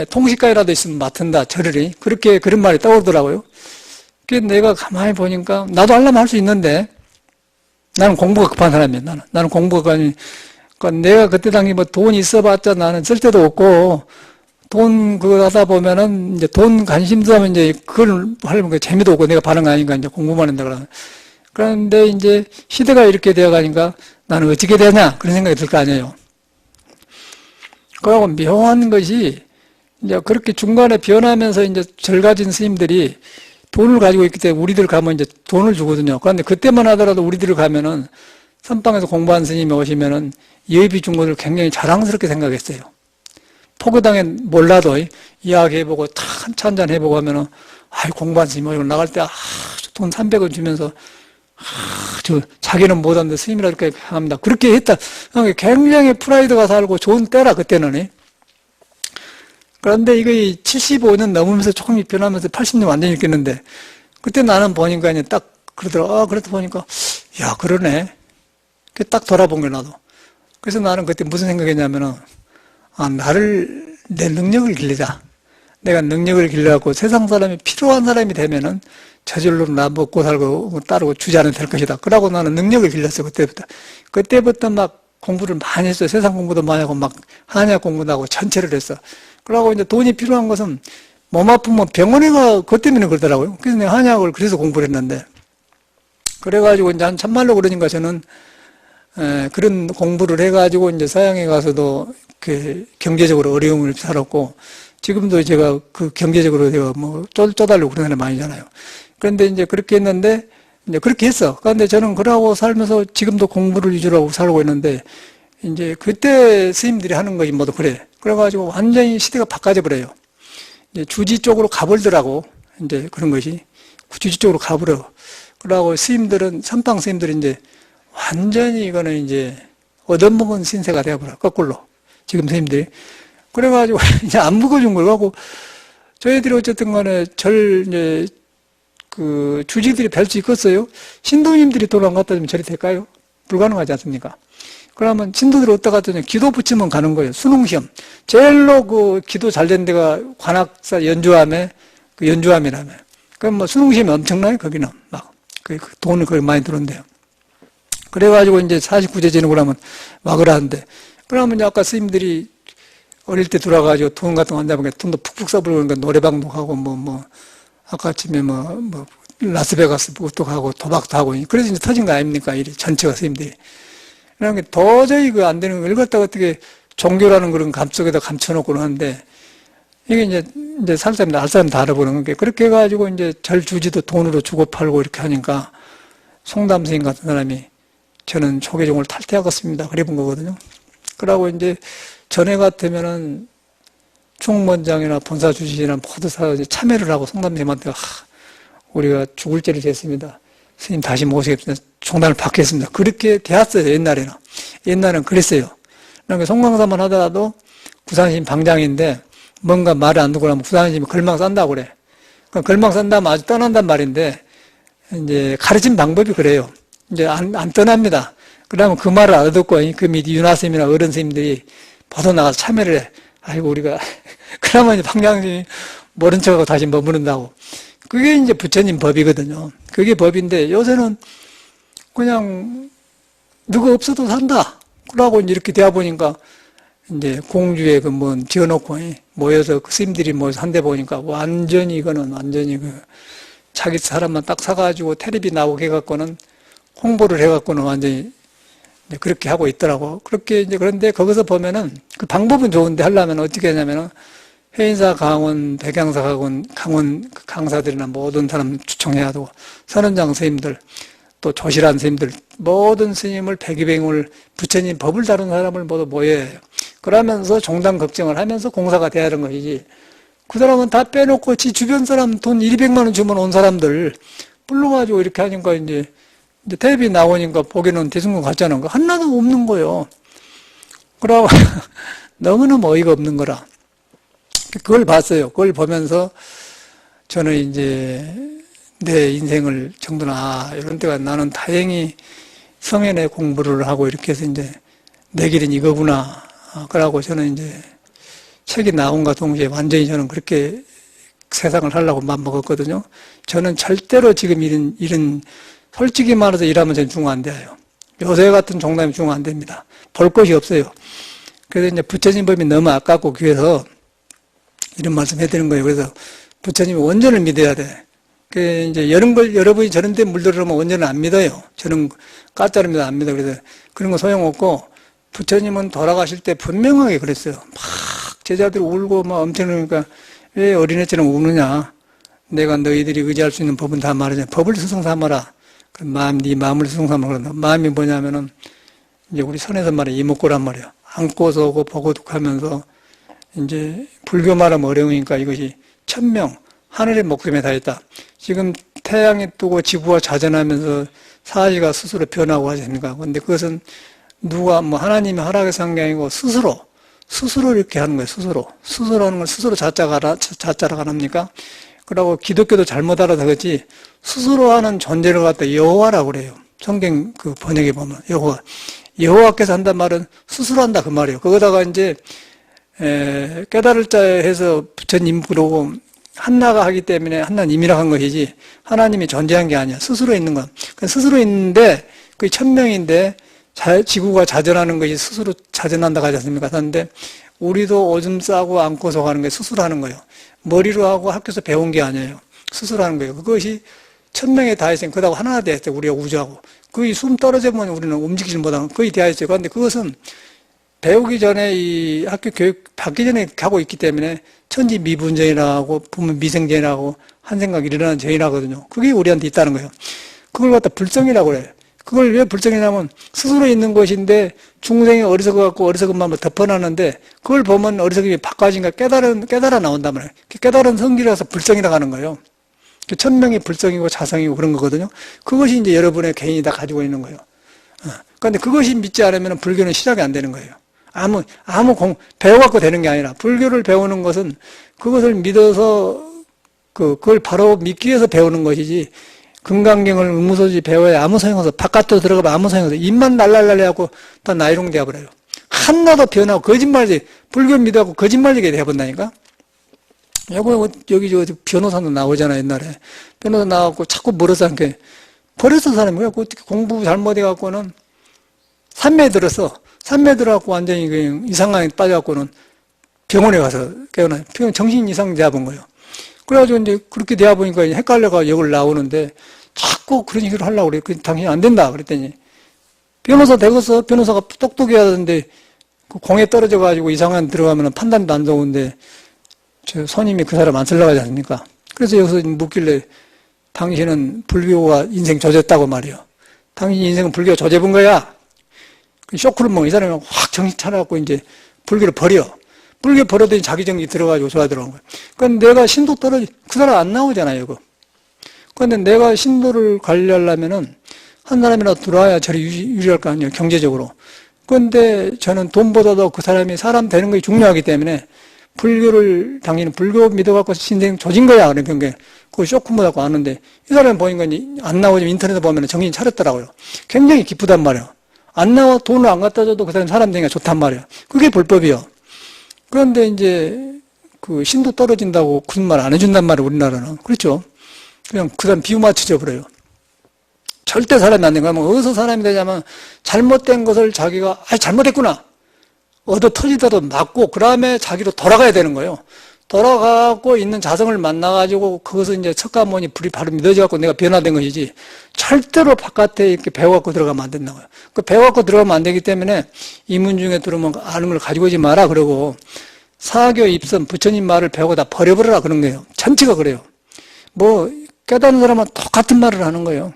통시가이라도 있으면 맡은다 절을이 그렇게 그런 말이 떠오르더라고요. 그래서 내가 가만히 보니까 나도 하려면 할 수 있는데 나는 공부가 급한 사람이야. 나는 공부가 그러니까 내가 그때 당시 뭐 돈 있어봤자 나는 쓸데도 없고 돈 그거 하다 보면은 이제 돈 관심도 하면 이제 그걸 하려면 재미도 없고 내가 반응 아닌가 이제 공부만 한다 그러나 그런데 이제 시대가 이렇게 되어 가니까 나는 어떻게 되냐 그런 생각이 들 거 아니에요. 그러고 묘한 것이 이제 그렇게 중간에 변하면서 이제 절 가진 스님들이 돈을 가지고 있기 때문에 우리들 가면 이제 돈을 주거든요. 그런데 그때만 하더라도 우리들 가면은 선방에서 공부한 스님이 오시면은 예비 준 것을 굉장히 자랑스럽게 생각했어요. 포교당에 몰라도 이야기해보고 한잔 해보고 하면은 아이 공부한 스님 오시고 나갈 때 돈 300원 주면서 저 자기는 못하는데 스님이라 이렇게 합니다. 그렇게 했다. 굉장히 프라이드가 살고 좋은 때라 그때는. 그런데 이거 75년 넘으면서 조금 변하면서 80년 완전히 있겠는데 그때 나는 보니까 이제 딱 그러더라. 그렇다 보니까 야 그러네. 딱 돌아본 게 나도. 그래서 나는 그때 무슨 생각했냐면은 나를 내 능력을 길리자. 내가 능력을 길러갖고 세상 사람이 필요한 사람이 되면은 저절로 나 먹고 살고 따르고 주지 않으면 될 것이다. 그러고 나는 능력을 길렀어 그때부터. 그때부터 막 공부를 많이 했어. 세상 공부도 많이 하고 막 한약 공부도 하고 전체를 했어. 그러고 이제 돈이 필요한 것은 몸 아프면 병원에 가, 그것 때문에 그러더라고요. 그래서 내가 한약을 그래서 공부를 했는데. 그래가지고 이제 참말로 그러니까 저는, 그런 공부를 해가지고 이제 서양에 가서도 그 경제적으로 어려움을 살았고, 지금도 제가 그 경제적으로 제가 뭐 쪼달리고 그런 사람이 아니잖아요. 그런데 이제 그렇게 했는데, 이제 그렇게 했어. 그런데 저는 그러고 살면서 지금도 공부를 위주로 하고 살고 있는데, 이제 그때 스님들이 하는 것이 모두 그래. 그래가지고 완전히 시대가 바꿔져 버려요. 이제 주지 쪽으로 가버리더라고. 이제 그런 것이. 주지 쪽으로 가버려. 그러고 스님들은, 선방 스님들이 이제 완전히 이거는 이제 얻어먹은 신세가 되어버려. 거꾸로. 지금 스님들이. 그래가지고 이제 안 묶어준 걸 하고, 저희들이 어쨌든 간에 이제 그 주지들이 될 수 있겠어요? 신도님들이 돈 안 갖다 주면 절이 될까요? 불가능하지 않습니까? 그러면 신도들이 어디다 갖다 주면 기도 붙이면 가는 거예요. 수능시험. 제일로 그 기도 잘 된 데가 관악사 연주함에, 그 연주함이라며. 그럼 뭐 수능시험이 엄청나요? 거기는. 막. 그 돈을 거기 많이 들었는데요. 그래가지고 이제 49제 지내고 나면 막으라 하는데. 그러면 이제 아까 스님들이 어릴 때 돌아가지고 돈 같은 거 안 잡으니까 돈도 푹푹 써버리고 그러니까 노래방도 가고 아까 아침에 라스베가스 그것도 가고 도박도 하고 그래서 이제 터진 거 아닙니까? 이 전체가 스님들이. 그러니까 도저히 그 안 되는 걸 갖다가 어떻게 종교라는 그런 감 속에다 감춰놓고는 하는데 이게 이제 살 사람 알 사람 다 알아보는 게 그렇게 해가지고 이제 절 주지도 돈으로 주고 팔고 이렇게 하니까 송담 스님 같은 사람이 저는 초계종을 탈퇴하겠습니다. 그래 본 거거든요. 그러고 이제 전에 같으면은 총무원장이나 본사 주지나 모두 다 참여를 하고 송담 스님한테 우리가 죽을 죄를 졌습니다. 스님 다시 모시겠습니다. 종단을 받겠습니다. 그렇게 되었어요, 옛날에는. 옛날에는 그랬어요. 그러니까 송광사만 하더라도 구산심 방장인데 뭔가 말을 안 듣고 나면 구산심이 걸망 싼다고 그래. 그러니까 걸망 싼다면 아주 떠난단 말인데 이제 가르친 방법이 그래요. 이제 안 떠납니다. 그러면 그 말을 알아듣고 그 밑 윤화스님이나 어른 스님들이 벗어나가서 참여를 해. 아이고, 우리가. 그러면 이제 방장님이 모른 척하고 다시 머무른다고. 그게 이제 부처님 법이거든요. 그게 법인데 요새는 그냥 누가 없어도 산다. 그러고 이렇게 되어 보니까 이제 공주에 지어놓고 모여서 그 스님들이 모여서 한데 보니까 완전히 이거는 완전히 자기 사람만 딱 사가지고 텔레비 나오게 해갖고는 홍보를 해갖고는 완전히 그렇게 하고 있더라고. 그렇게 이제 그런데 거기서 보면은 그 방법은 좋은데 하려면 어떻게 하냐면은 해인사 강원, 백양사 강원 강사들이나 모든 사람 추청해야 되고 선원장 스님들 또 조실한 스님들 모든 스님을 백이백을 부처님 법을 다룬 사람을 모두 모여야 해요. 그러면서 종단 걱정을 하면서 공사가 돼야 하는 것이지 그 사람은 다 빼놓고 지 주변 사람 돈 200만 원 주면 온 사람들 불러가지고 이렇게 하니까 이제 텔레비 나오니까 보기는 대중국 같잖아. 하나도 없는 거예요. 그러고 너무너무 어이가 없는 거라. 그걸 봤어요. 그걸 보면서 저는 이제 내 인생을 정도나 이런 때가 나는 다행히 성현에 공부를 하고 이렇게 해서 이제 내 길은 이거구나. 그러고 저는 이제 책이 나온과 동시에 완전히 저는 그렇게 세상을 하려고 맘먹었거든요. 저는 절대로 지금 이런 솔직히 말해서 일하면 저는 중앙 안 돼요. 요새 같은 종남이 중앙 안 됩니다. 볼 것이 없어요. 그래서 이제 부처님 법이 너무 아깝고 귀해서 이런 말씀 해드리는 거예요. 그래서 부처님이 원전을 믿어야 돼. 그 이제 여러분이 저런 데 물들어오면 원전을 안 믿어요. 저는 가짜를 믿어 안 믿어. 그래서 그런 거 소용없고 부처님은 돌아가실 때 분명하게 그랬어요. 막 제자들이 울고 막 엄청나니까 왜 어린애처럼 우느냐. 내가 너희들이 의지할 수 있는 법은 다 말하냐. 법을 스승 삼아라. 네 마음을 스승 삼아라. 그런다. 마음이 뭐냐면은 이제 우리 선에서 말해 이목구란 말이야. 안고서 오고 보고 하면서 이제 불교 말하면 어려우니까 이것이 천명 하늘의 목숨에 다 있다. 지금 태양이 뜨고 지구가 자전하면서 사지가 스스로 변하고 하지 않습니까? 근데 그것은 누가 하나님이 허락해서 한 게 아니고 스스로 이렇게 하는 거예요. 스스로 하는 걸 스스로 자자라고 안 합니까? 그러고 기독교도 잘못 알아서 그렇지 스스로 하는 존재를 갖다 여호와라고 그래요. 성경 그 번역에 보면 여호와께서 한단 말은 스스로 한다 그 말이에요. 거기다가 이제 깨달을 자 해서 부처님 그러고 한나가 하기 때문에 한나님이라고 한 것이지 하나님이 존재한 게 아니야. 스스로 있는 건. 스스로 있는데 그게 천명인데 지구가 자전하는 것이 스스로 자전한다고 하지 않습니까? 그런데 우리도 오줌 싸고 안고서 가는 게 스스로 하는 거예요. 머리로 하고 학교에서 배운 게 아니에요. 스스로 하는 거예요. 그것이 천명에 다 있으니까 그다고 하나가 되어 있어요. 우리가 우주하고. 거의 숨 떨어져 보면 우리는 움직이지 못하고 거의 되어 있어요. 그런데 그것은 배우기 전에 이 학교 교육 받기 전에 하고 있기 때문에 천지미분전이라고 보면 미생전이라고 한 생각 일어나는 전이라거든요. 그게 우리한테 있다는 거예요. 그걸 갖다 불성이라고 그래요. 그걸 왜 불성이냐면 스스로 있는 것인데 중생이 어리석어갖고 어리석은 덮어놨는데 그걸 보면 어리석음이 바꿔진가 깨달아 나온단 말이에요. 깨달은 성기라서 불성이라고 하는 거예요. 천명이 불성이고 자성이고 그런 거거든요. 그것이 이제 여러분의 개인이 다 가지고 있는 거예요. 그런데 그것이 믿지 않으면 불교는 시작이 안 되는 거예요. 배워갖고 되는 게 아니라 불교를 배우는 것은 그것을 믿어서 그걸 바로 믿기 위해서 배우는 것이지 금강경을 의무소지 배워야 아무 소용없어. 바깥으로 들어가면 아무 소용없어. 입만 날랄랄 해갖고 다 나이롱 되어버려요. 하나도 변하고 거짓말지 불교 믿어갖고 거짓말지게 돼본다니까. 여기 저 변호사도 나오잖아 옛날에. 변호사 나와갖고 자꾸 멀어서 않게 버렸어 사람이. 그래갖고 공부 잘못해갖고는 산매에 들어갖고 완전히 그냥 이상하게 빠져갖고는 병원에 가서 깨어나. 정신 이상 돼본 거예요. 그래가지고 이제 그렇게 돼야 보니까 헷갈려가 여기를 나오는데 자꾸 그런 얘기를 하려고 그래. 당신이 안 된다. 그랬더니 변호사 되겠어. 변호사가 똑똑해야 하는데 그 공에 떨어져가지고 이상한 들어가면 판단도 안 좋은데 저 손님이 그 사람 안 쓸라가지 않습니까? 그래서 여기서 묻길래 당신은 불교가 인생 조졌다고 말이요. 당신 인생은 불교가 조져본 거야. 쇼크를 먹어. 이 사람이 확 정신 차려갖고 이제 불교를 버려. 불교 버려더니 자기 정신 들어가지고 좋아 들어간 거야. 그런데 내가 신도 그 사람 안 나오잖아요, 이거. 그런데 내가 신도를 관리하려면은 한 사람이라도 들어와야 저리 유리할 거 아니에요, 경제적으로. 그런데 저는 돈보다도 그 사람이 사람 되는 것이 중요하기 때문에 당연히 불교 믿어갖고 신생 조진 거야, 그런 게. 그거 쇼크 못하고 아는데 이 사람이 보니까 안 나오지만 인터넷에 보면 정신 차렸더라고요. 굉장히 기쁘단 말이에요. 안 나와 돈을 안 갖다 줘도 그 사람 되니까 좋단 말이에요. 그게 불법이요. 그런데 이제 그 신도 떨어진다고 그런 말 안 해준단 말이에요, 우리나라는. 그렇죠? 그냥 그 사람 비유 맞춰져 버려요. 절대 사람이 안 되는 거야. 어디서 사람이 되냐면 잘못된 것을 자기가 잘못했구나. 얻어 터지더라도 맞고 그 다음에 자기로 돌아가야 되는 거예요. 돌아가고 있는 자성을 만나가지고 그것은 이제 척가모니 불이 바로 믿어져갖고 내가 변화된 것이지 절대로 바깥에 이렇게 배워갖고 들어가면 안 된다고요. 그 배워갖고 들어가면 안 되기 때문에 이문 중에 들어오면 아는 걸 가지고 오지 마라 그러고 사교 입선 부처님 말을 배우고 다 버려버려라 그런 거예요. 전체가 그래요. 깨닫는 사람은 똑같은 말을 하는 거예요.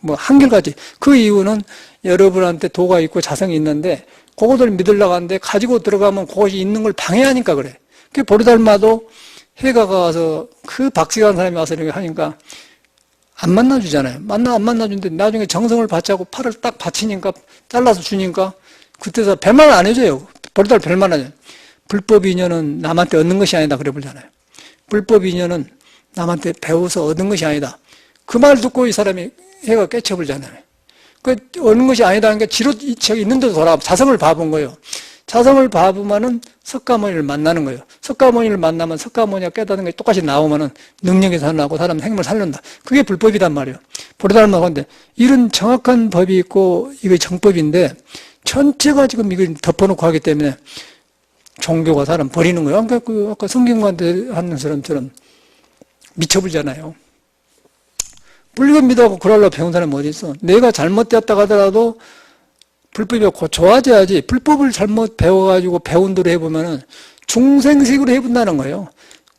한결같이. 그 이유는 여러분한테 도가 있고 자성이 있는데 그것을 믿으려고 하는데 가지고 들어가면 그것이 있는 걸 방해하니까 그래. 그 보리달마도 해가 가서 그 박식한 사람이 와서 이렇게 하니까 안 만나주잖아요. 안 만나주는데 나중에 정성을 바치고 팔을 딱 받치니까 잘라서 주니까 그때서 별말 안 해줘요. 보리달 별말 안 해요. 불법 인연은 남한테 얻는 것이 아니다 그래 보잖아요. 불법 인연은 남한테 배워서 얻는 것이 아니다. 그 말 듣고 이 사람이 해가 깨쳐버리잖아요. 얻는 것이 아니다는 게 지로 있는 데도 자성을 봐본 거예요. 자성을 봐보면은 석가모니를 만나는 거예요. 석가모니를 만나면 석가모니가 깨닫는 게 똑같이 나오면은 능력이 살아나고 사람 생명을 살린다. 그게 불법이단 말이에요. 보리달마 건데 이런 정확한 법이 있고 이게 정법인데 전체가 지금 이걸 덮어놓고 하기 때문에 종교가 사람 버리는 거예요. 그러니까 아까 성경관대 하는 사람처럼 미쳐버리잖아요. 불교 믿어하고 그러려고 배운 사람이 어디 있어? 내가 잘못되었다 하더라도 불법이 고쳐야지. 불법을 잘못 배워가지고 배운 대로 해보면은 중생식으로 해본다는 거예요.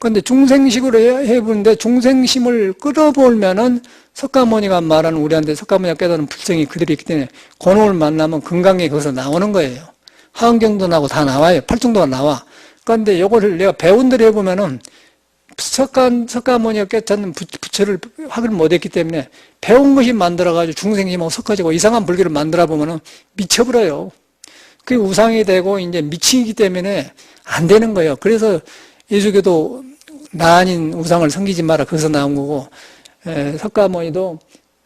그런데 중생식으로 해보는데 중생심을 끌어보면은 석가모니가 말하는 우리한테 석가모니가 깨닫는 불성이 그대로 있기 때문에 그놈을 만나면 금강에 거기서 나오는 거예요. 하은경도 나오고 다 나와요. 팔중도가 나와. 그런데 이거를 내가 배운 대로 해보면은 석가모니가 깨닫는 부처를 확인을 못했기 때문에 배운 것이 만들어가지고 중생심하고 섞어지고 이상한 불교를 만들어보면은 미쳐버려요. 그게 우상이 되고 이제 미치기 때문에 안 되는 거예요. 그래서 예수교도 나 아닌 우상을 섬기지 마라. 거기서 나온 거고, 석가모니도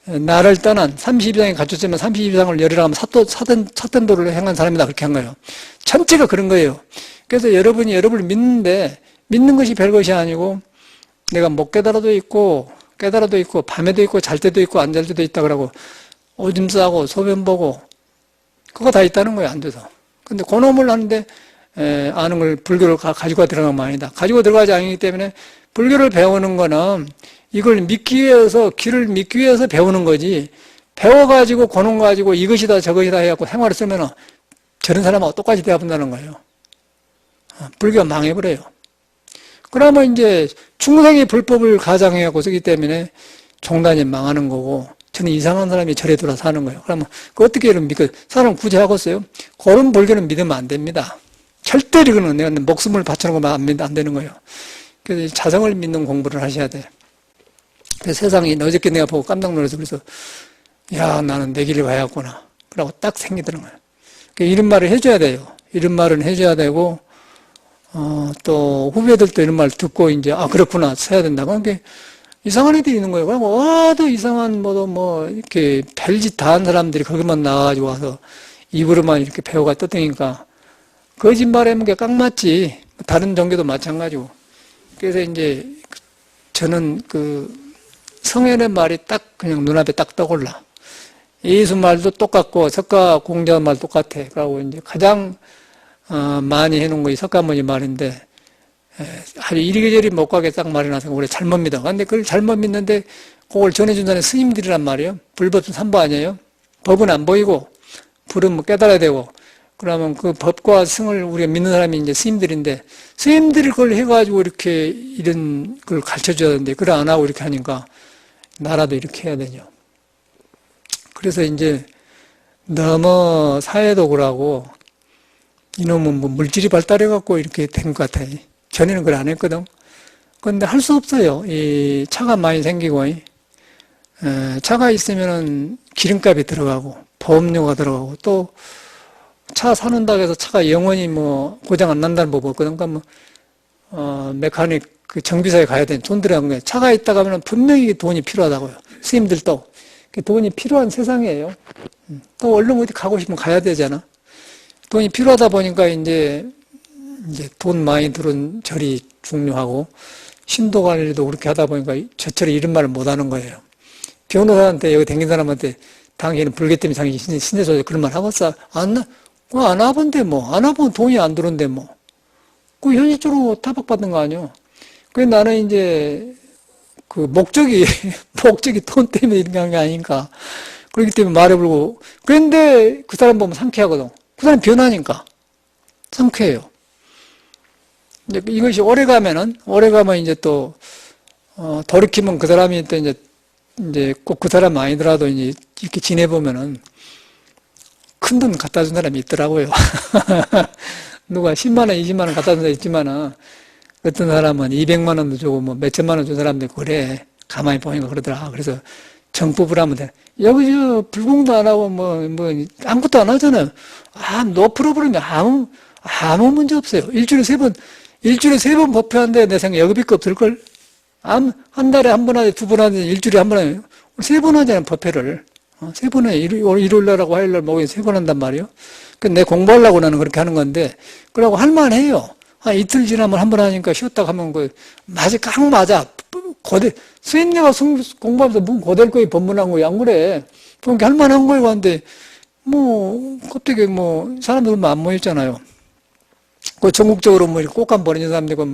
나를 떠난 32장에 갖췄으면 32장을 열이라 하면 삿된 도를 행한 사람이다. 그렇게 한 거예요. 전체가 그런 거예요. 그래서 여러분이 여러분을 믿는데 믿는 것이 별것이 아니고 내가 못 깨달아도 있고 밤에도 있고 잘 때도 있고 안 잘 때도 있다 그러고 오줌 싸고 소변 보고 그거 다 있다는 거예요. 앉아서. 근데 그놈을 하는데 아는 걸 불교를 가지고 들어가면 아니다. 가지고 들어가지 않기 때문에 불교를 배우는 거는 이걸 믿기 위해서 길을 믿기 위해서 배우는 거지 배워가지고 그놈 가지고 이것이다 저것이다 해갖고 생활을 쓰면은 저런 사람하고 똑같이 대화한다는 거예요. 불교가 망해버려요. 그러면 이제 충성이 불법을 가장해갖고 쓰기 때문에 종단이 망하는 거고, 저는 이상한 사람이 절에 들어 사는 거예요. 그러면 그 어떻게 이런 믿고 사람 구제하겠어요? 그런 불교는 믿으면 안 됩니다. 절대 이거는 내가 목숨을 바치는 거 안 되는 거예요. 그래서 자성을 믿는 공부를 하셔야 돼. 그래서 세상이 어저께 내가 보고 깜짝 놀라서 그래서 야 나는 내 길을 가야겠구나. 그러고 딱 생기더는 거예요. 이런 말을 해줘야 돼요. 이런 말은 해줘야 되고 또 후배들도 이런 말 듣고 이제 그렇구나 써야 된다. 그러니까 이상한 애들이 있는 거예요. 그럼 와도 이상한 뭐 이렇게 별짓 다 한 사람들이 거기만 나와가지고 와서 입으로만 이렇게 배워가 떴다니까 거짓말하는 게 깡 맞지. 다른 종교도 마찬가지고. 그래서 이제 저는 그 성현의 말이 딱 그냥 눈앞에 딱 떠올라. 예수 말도 똑같고 석가 공자 말 똑같아. 그러고 이제 가장 많이 해놓은 거 이 석가모니 말인데 아주 이리저리 못 가게 딱 말해놔서 우리 잘못 믿어. 근데 그걸 잘못 믿는데 그걸 전해준다는 스님들이란 말이에요. 불법은 삼보 아니에요. 법은 안 보이고 불은 뭐 깨달아야 되고 그러면 그 법과 승을 우리가 믿는 사람이 이제 스님들인데 스님들이 그걸 해가지고 이렇게 이런 걸 가르쳐줘야 되는데 그걸 안 하고 이렇게 하니까 나라도 이렇게 해야 되죠. 그래서 이제 너무 사회도구라고 이놈은 뭐 물질이 발달해갖고 이렇게 된 것 같아. 전에는 그걸 안 했거든. 그런데 할 수 없어요. 이 차가 많이 생기고, 차가 있으면은 기름값이 들어가고, 보험료가 들어가고, 또 차 사는다고 해서 차가 영원히 뭐 고장 안 난다는 법 없거든. 그러니까 뭐, 메카닉 그 정비사에 가야 되는 돈 들어간 거예요. 차가 있다가 하면 분명히 돈이 필요하다고요. 스님들도. 돈이 필요한 세상이에요. 또 얼른 어디 가고 싶으면 가야 되잖아. 돈이 필요하다 보니까 이제 돈 많이 들은 절이 중요하고 신도 관리도 그렇게 하다 보니까 저철이 이런 말을 못 하는 거예요. 변호사한테 여기 댕긴 사람한테 당신은 불교 때문에 당신 신내서 그런 말 하겠어? 안 와본데 뭐. 안 와보면 돈이 안 들어온데 뭐. 그 현실적으로 타박받는 거 아니야. 그래서 나는 이제 그 목적이 돈 때문에 이런 게 아닌가. 그렇기 때문에 말해보고. 그런데 그 사람 보면 상쾌하거든. 그 사람 변하니까. 상쾌해요. 이제 이것이 오래 가면 이제 또, 돌이키면 그 사람이 또 이제 꼭 그 사람 아니더라도 이제 이렇게 지내보면은 큰 돈 갖다 준 사람이 있더라고요. 누가 10만원, 20만원 갖다 준 사람 있지만은 어떤 사람은 200만 원도 주고 뭐 몇천만 원 준 사람도 있고 그래. 가만히 보니까 그러더라. 그래서 정법을 하면 돼. 여기 불공도 안 하고 뭐 아무것도 안 하잖아요. 노 프로그램이 아무 문제 없어요. 일주일에 세 번 법회하는데 내 생각에 여급이 없을걸? 한 달에 한 번 하지, 두 번 하지, 일주일에 한 번 하지, 세 번 하잖아요, 법회를. 세 번 해. 일요일날하고 화요일날 목요일 세 번 한단 말이에요. 내 공부하려고 나는 그렇게 하는 건데, 그러고 할만해요. 이틀 지나면 한 번 하니까 쉬었다가 하면 깡 맞아. 스님네가 공부하면서 뭔 고될 거에 법문한 거야. 안 그래. 그러니까 할만한 거예요. 근데, 갑자기 사람들 안 모였잖아요. 전국적으로 이렇게 꽃감 버리는 사람들이고,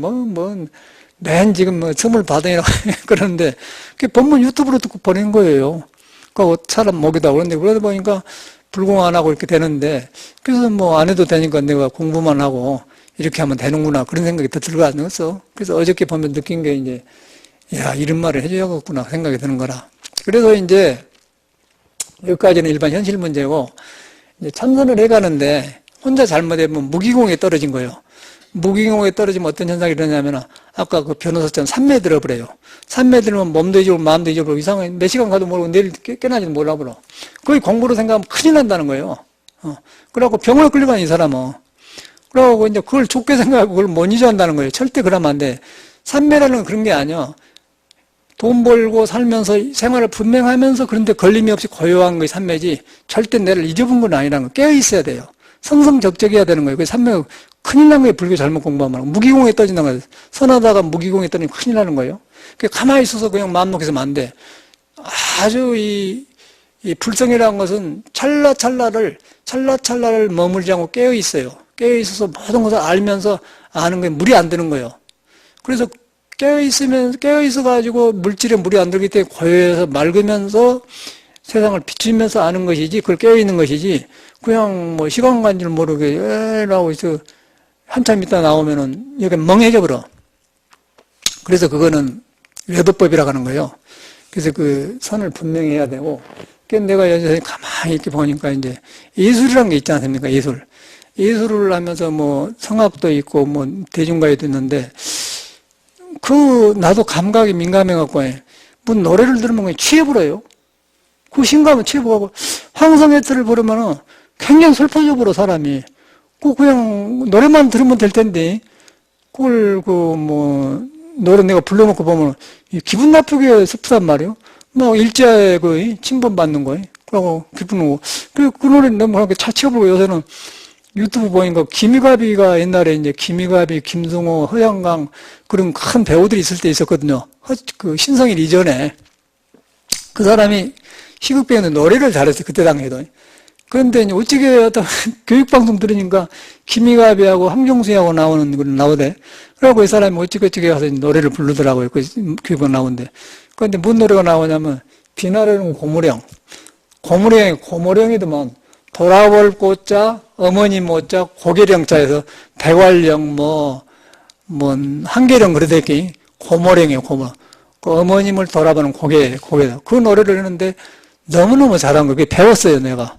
맨 지금 선물 받으라고 그러는데, 그게 법문 유튜브로 듣고 버리는 거예요. 그 사람 먹이다 그런데, 그러다 보니까 불공 안 하고 이렇게 되는데, 그래서 안 해도 되니까 내가 공부만 하고, 이렇게 하면 되는구나. 그런 생각이 더 들어갔어. 그래서 어저께 보면 느낀 게 이제, 이런 말을 해줘야겠구나 생각이 드는 거라. 그래서 이제, 여기까지는 일반 현실 문제고, 이제 참선을 해가는데, 혼자 잘못하면 무기공에 떨어진 거예요. 무기공에 떨어지면 어떤 현상이 일어나냐면, 아까 그 변호사처럼 산매 들어버려요. 산매 들면 몸도 잊어버리고 마음도 잊어버리고 이상하게 몇 시간 가도 모르고 내일 깨나지도 몰라버려. 거의 공부로 생각하면 큰일 난다는 거예요. 그래갖고 병원에 끌려가는 이 사람은. 그러고 이제 그걸 좋게 생각하고 그걸 못 잊어한다는 거예요. 절대 그러면 안 돼. 산매라는 건 그런 게 아니야. 돈 벌고 살면서 생활을 분명하면서 그런데 걸림이 없이 고요한 거이 산매지 절대 내를 잊어본 건 아니라는 거. 깨어 있어야 돼요. 성성적적해야 되는 거예요. 그 산매가 큰일 난 거예요. 불교 잘못 공부하면. 무기공에 떠진다는 거예요. 선하다가 무기공에 떠지면 큰일 나는 거예요. 가만히 있어서 그냥 마음 놓고 있으면 안 돼. 아주 이 불성이라는 것은 찰나찰나를 머물지 않고 깨어 있어요. 깨어 있어서 모든 것을 알면서 아는 게 물이 안 드는 거예요. 그래서 깨어 있어가지고 물질에 물이 안 들기 때문에 고요해서 맑으면서 세상을 비추면서 아는 것이지, 그걸 깨어있는 것이지, 그냥 뭐 시간 간 줄 모르게, 라고 해서 한참 있다 나오면은 여기 멍해져 버려. 그래서 그거는 외도법이라고 하는 거예요. 그래서 그 선을 분명히 해야 되고, 내가 여기서 가만히 이렇게 보니까 이제 예술이라는 게 있지 않습니까? 예술. 예술을 하면서 뭐 성악도 있고 뭐 대중가요도 있는데, 나도 감각이 민감해갖고, 뭐 노래를 들으면 그냥 취해버려요. 그 신감은 취해버리고, 황성애틀을 부르면은 굉장히 슬퍼져 버려, 사람이. 그냥 노래만 들으면 될 텐데, 그걸 노래 내가 불러놓고 보면 기분 나쁘게 슬프단 말이에요. 뭐 일제에 침범받는 거예요. 그러고 기분 오고. 그 노래 너무 그렇게 차치워보고 요새는 유튜브 보니까 김희갑이가 옛날에 이제 김희갑이, 김승호, 허양강 그런 큰 배우들이 있을 때 있었거든요. 그 신성일 이전에. 그 사람이 희극 배우는 노래를 잘했어요. 그때 당시에도. 그런데 이제 어떻게 어떤 교육방송 들으니까 김희갑이하고 황정수하고 나오는 걸 나오대. 그러고 이 사람이 어찌어찌게 가서 노래를 부르더라고요. 그 교육방 나오는데. 그런데 뭔 노래가 나오냐면 비나르는 고무령. 고무령이더만 돌아볼 꽃자, 어머니 못자, 고계령자에서 백활령 한계령 그러대기 고모령이에요. 고모. 그 어머님을 돌아보는 고개다. 그 노래를 했는데 너무너무 잘한 거예요. 배웠어요, 내가.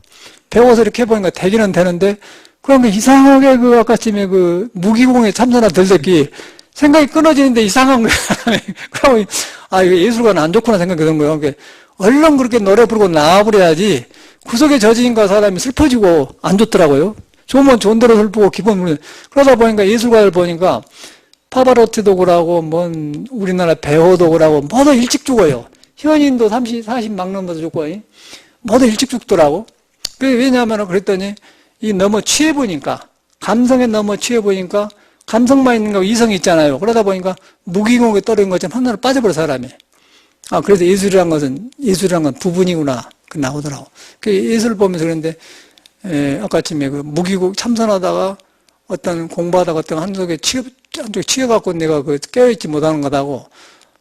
배워서 이렇게 해보니까 되기는 되는데, 그러면 이상하게 아까쯤에 무기공에 참선하 들듣기 생각이 끊어지는데 이상한 거야. 그러면, 이거 예술가는 안 좋구나 생각이 드는 거예요. 그러니까 얼른 그렇게 노래 부르고 나와버려야지 구석에 젖으니까 사람이 슬퍼지고 안 좋더라고요. 좋으면 좋은 대로 슬프고 기분 모르는. 그러다 보니까 예술가를 보니까 파바로티도 그러고, 우리나라 배우도 그러고, 모두 일찍 죽어요. 현인도 40 막 넘어서 죽고, 모두 일찍 죽더라고. 왜냐하면 그랬더니, 너무 취해보니까, 감성에 너무 취해보니까, 감성만 있는 거 이성이 있잖아요. 그러다 보니까 무기공에 떨어진 것처럼 하나로 빠져버려, 사람이. 그래서 예술이란 건 두 분이구나. 나오더라고. 예술을 보면서 그런데, 아까쯤에 무기공 참선하다가 어떤 공부하다가 어떤 한쪽에 치여갖고 내가 깨어있지 못하는 거다고,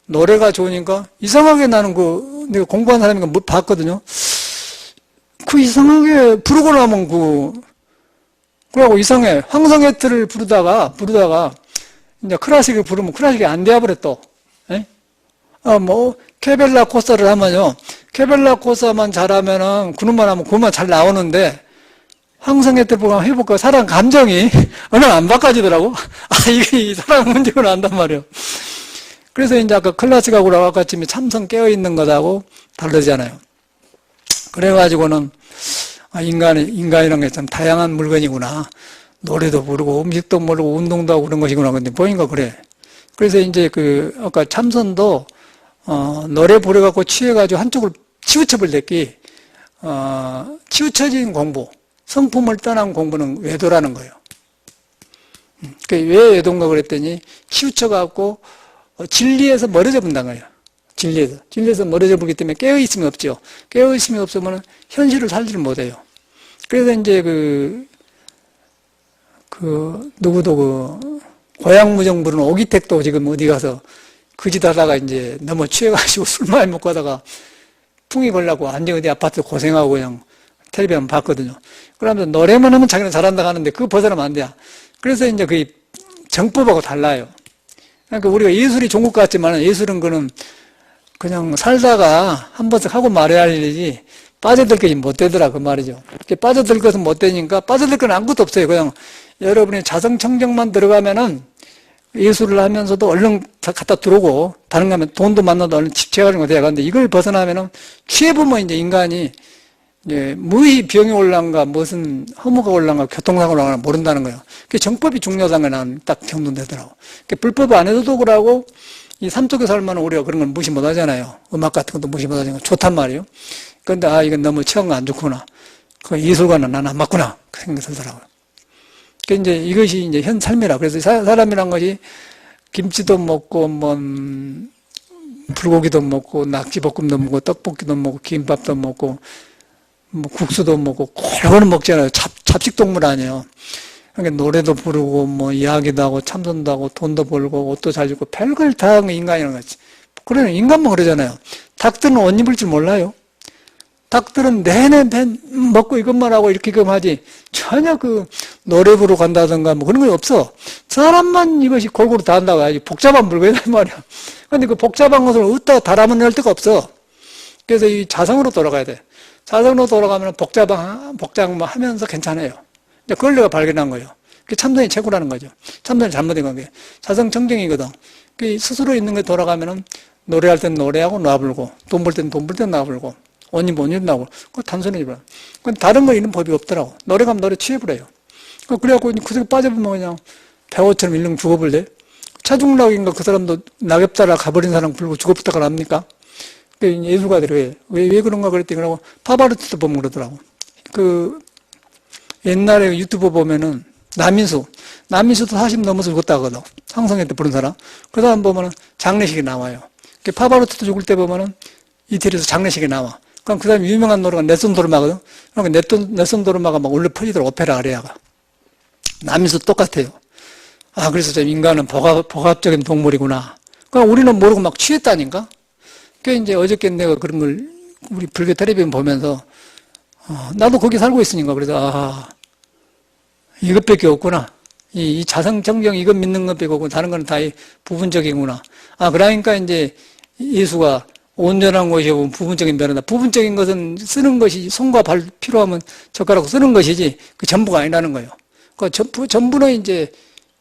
노래가 좋으니까 이상하게 나는 내가 공부한 사람이니까 봤거든요. 이상하게 부르고 나면 그러고 이상해. 황성애틀을 부르다가, 이제 클래식을 부르면 클래식이 안 돼버려, 또. 케벨라 코사를 하면요. 케벨라 코사만 잘하면은, 그놈만 하면 그것만 잘 나오는데, 황성애틀 보면 해볼까? 사람 감정이 얼마 안 바꿔지더라고. 이게 이 사람 문제구나 한단 말이에요. 그래서 이제 아까 클래식하고 아까쯤에 참성 깨어있는 것하고 다르잖아요. 그래가지고는, 인간이란 게 참 다양한 물건이구나. 노래도 부르고, 음식도 모르고, 운동도 하고 그런 것이구나. 근데 보니까 그래. 그래서 이제 아까 참선도, 노래 부르갖고 취해가지고 한쪽을 치우쳐버렸기, 치우쳐진 공부, 성품을 떠난 공부는 외도라는 거예요. 왜 외도인가 그랬더니, 치우쳐갖고, 진리에서 멀어져 본다는 거예요. 진리에서 멀어져 보기 때문에 깨어있으면 없죠. 깨어있으면 없으면 현실을 살지를 못해요. 그래서 이제 누구도 고향무정 부르는 오기택도 지금 어디 가서 그짓 하다가 이제 너무 취해가지고 술 많이 먹고 하다가 풍이 걸려고 완전 어디 아파트 고생하고 그냥 텔레비전 봤거든요. 그러면서 노래만 하면 자기는 잘한다고 하는데 그거 벗어나면 안 돼요. 그래서 이제 정법하고 달라요. 그러니까 우리가 예술이 좋은 것 같지만 예술은 그냥 살다가 한 번씩 하고 말해야 할 일이지 빠져들 것이 못 되더라 그 말이죠. 빠져들 것은 못 되니까 빠져들 건 아무것도 없어요. 그냥 여러분이 자성청정만 들어가면은 예술을 하면서도 얼른 갖다 들어오고 다른 거 하면 돈도 만나도 얼른 집착하는 거 돼요. 근데 이걸 벗어나면은 취해보면 이제 인간이 이제 무의 병이 올라간가 무슨 허무가 올라간가 교통사고가 올라간가 모른다는 거예요. 그게 정법이 중요하다는 게 난 딱 경도되더라고. 불법 안 해도 그러고 이 삶 속에 살면 우리가 그런 건 무시 못 하잖아요. 음악 같은 것도 무시 못 하잖아요. 좋단 말이에요. 그런데 이건 너무 처음가 안 좋구나. 그 예술가는 난 안 맞구나. 그 생각이 들더라고요. 이제 이것이 이제 현 삶이라. 그래서 사람이란 것이 김치도 먹고, 불고기도 먹고, 낙지볶음도 먹고, 떡볶이도 먹고, 김밥도 먹고, 국수도 먹고, 골고루 먹잖아요. 잡식동물 아니에요. 그러니까 노래도 부르고, 이야기도 하고, 참선도 하고, 돈도 벌고, 옷도 잘 입고, 별걸 다 하는 게 인간이라는 거지. 그러면 인간만 그러잖아요. 닭들은 옷 입을 줄 몰라요. 닭들은 내내 먹고 이것만 하고 이렇게 하지 전혀 그 노래 부르러 간다든가 뭐 그런 거 없어. 사람만 이것이 골고루 다 한다고 해야지. 복잡한 물건이란 말이야. 근데 그 복잡한 것을 어디다 달아만 할 데가 없어. 그래서 이 자성으로 돌아가야 돼. 자성으로 돌아가면 복잡만 하면서 괜찮아요. 이제 그걸 내가 발견한 거예요. 그게 참선이 최고라는 거죠. 참선이 잘못된 건 게. 자성 청정이거든. 그 스스로 있는 게 돌아가면은 노래할 땐 노래하고 놔불고, 돈 벌 땐 돈 벌 땐 놔불고, 옷 입으면 옷 입고 놔불고. 그거 단순해지더라. 그건 다른 거 있는 법이 없더라고. 노래 가면 노래 취해버려요. 그래갖고 그 속에 빠져보면 그냥 배우처럼 일렁 죽어버려. 차중락인가 그 사람도 낙엽 따라 가버린 사람 불고 죽어부탁을 합니까? 예술가들이 왜 그런가 그랬더니 그러고 파바로티도 보면 그러더라고. 그 옛날에 유튜브 보면은 남인수도 40 넘어서 죽었다 하거든. 상성회 때 부른 사람. 그 사람 보면은 장례식에 나와요. 파바로티도 죽을 때 보면은 이태리에서 장례식에 나와. 그럼 그 사람 유명한 노래가 넷손 도르마거든. 그러니까 넷손 도르마가 막 울려 퍼지더라고. 오페라 아리아가. 남인수 똑같아요. 아, 그래서 좀 인간은 복합적인 동물이구나. 그러니까 우리는 모르고 막 취했다니까? 그 이제 어저께 내가 그런 걸 우리 불교 텔레비전 보면서, 나도 거기 살고 있으니까 그래서, 이것밖에 없구나. 이 자성정정 이것 믿는 것 빼고 다른 건 다 부분적이구나. 그러니까 이제 예수가 온전한 것이 부분적인 변화다. 부분적인 것은 쓰는 것이 손과 발 필요하면 젓가락 쓰는 것이지 그 전부가 아니라는 거예요. 그 전부는 이제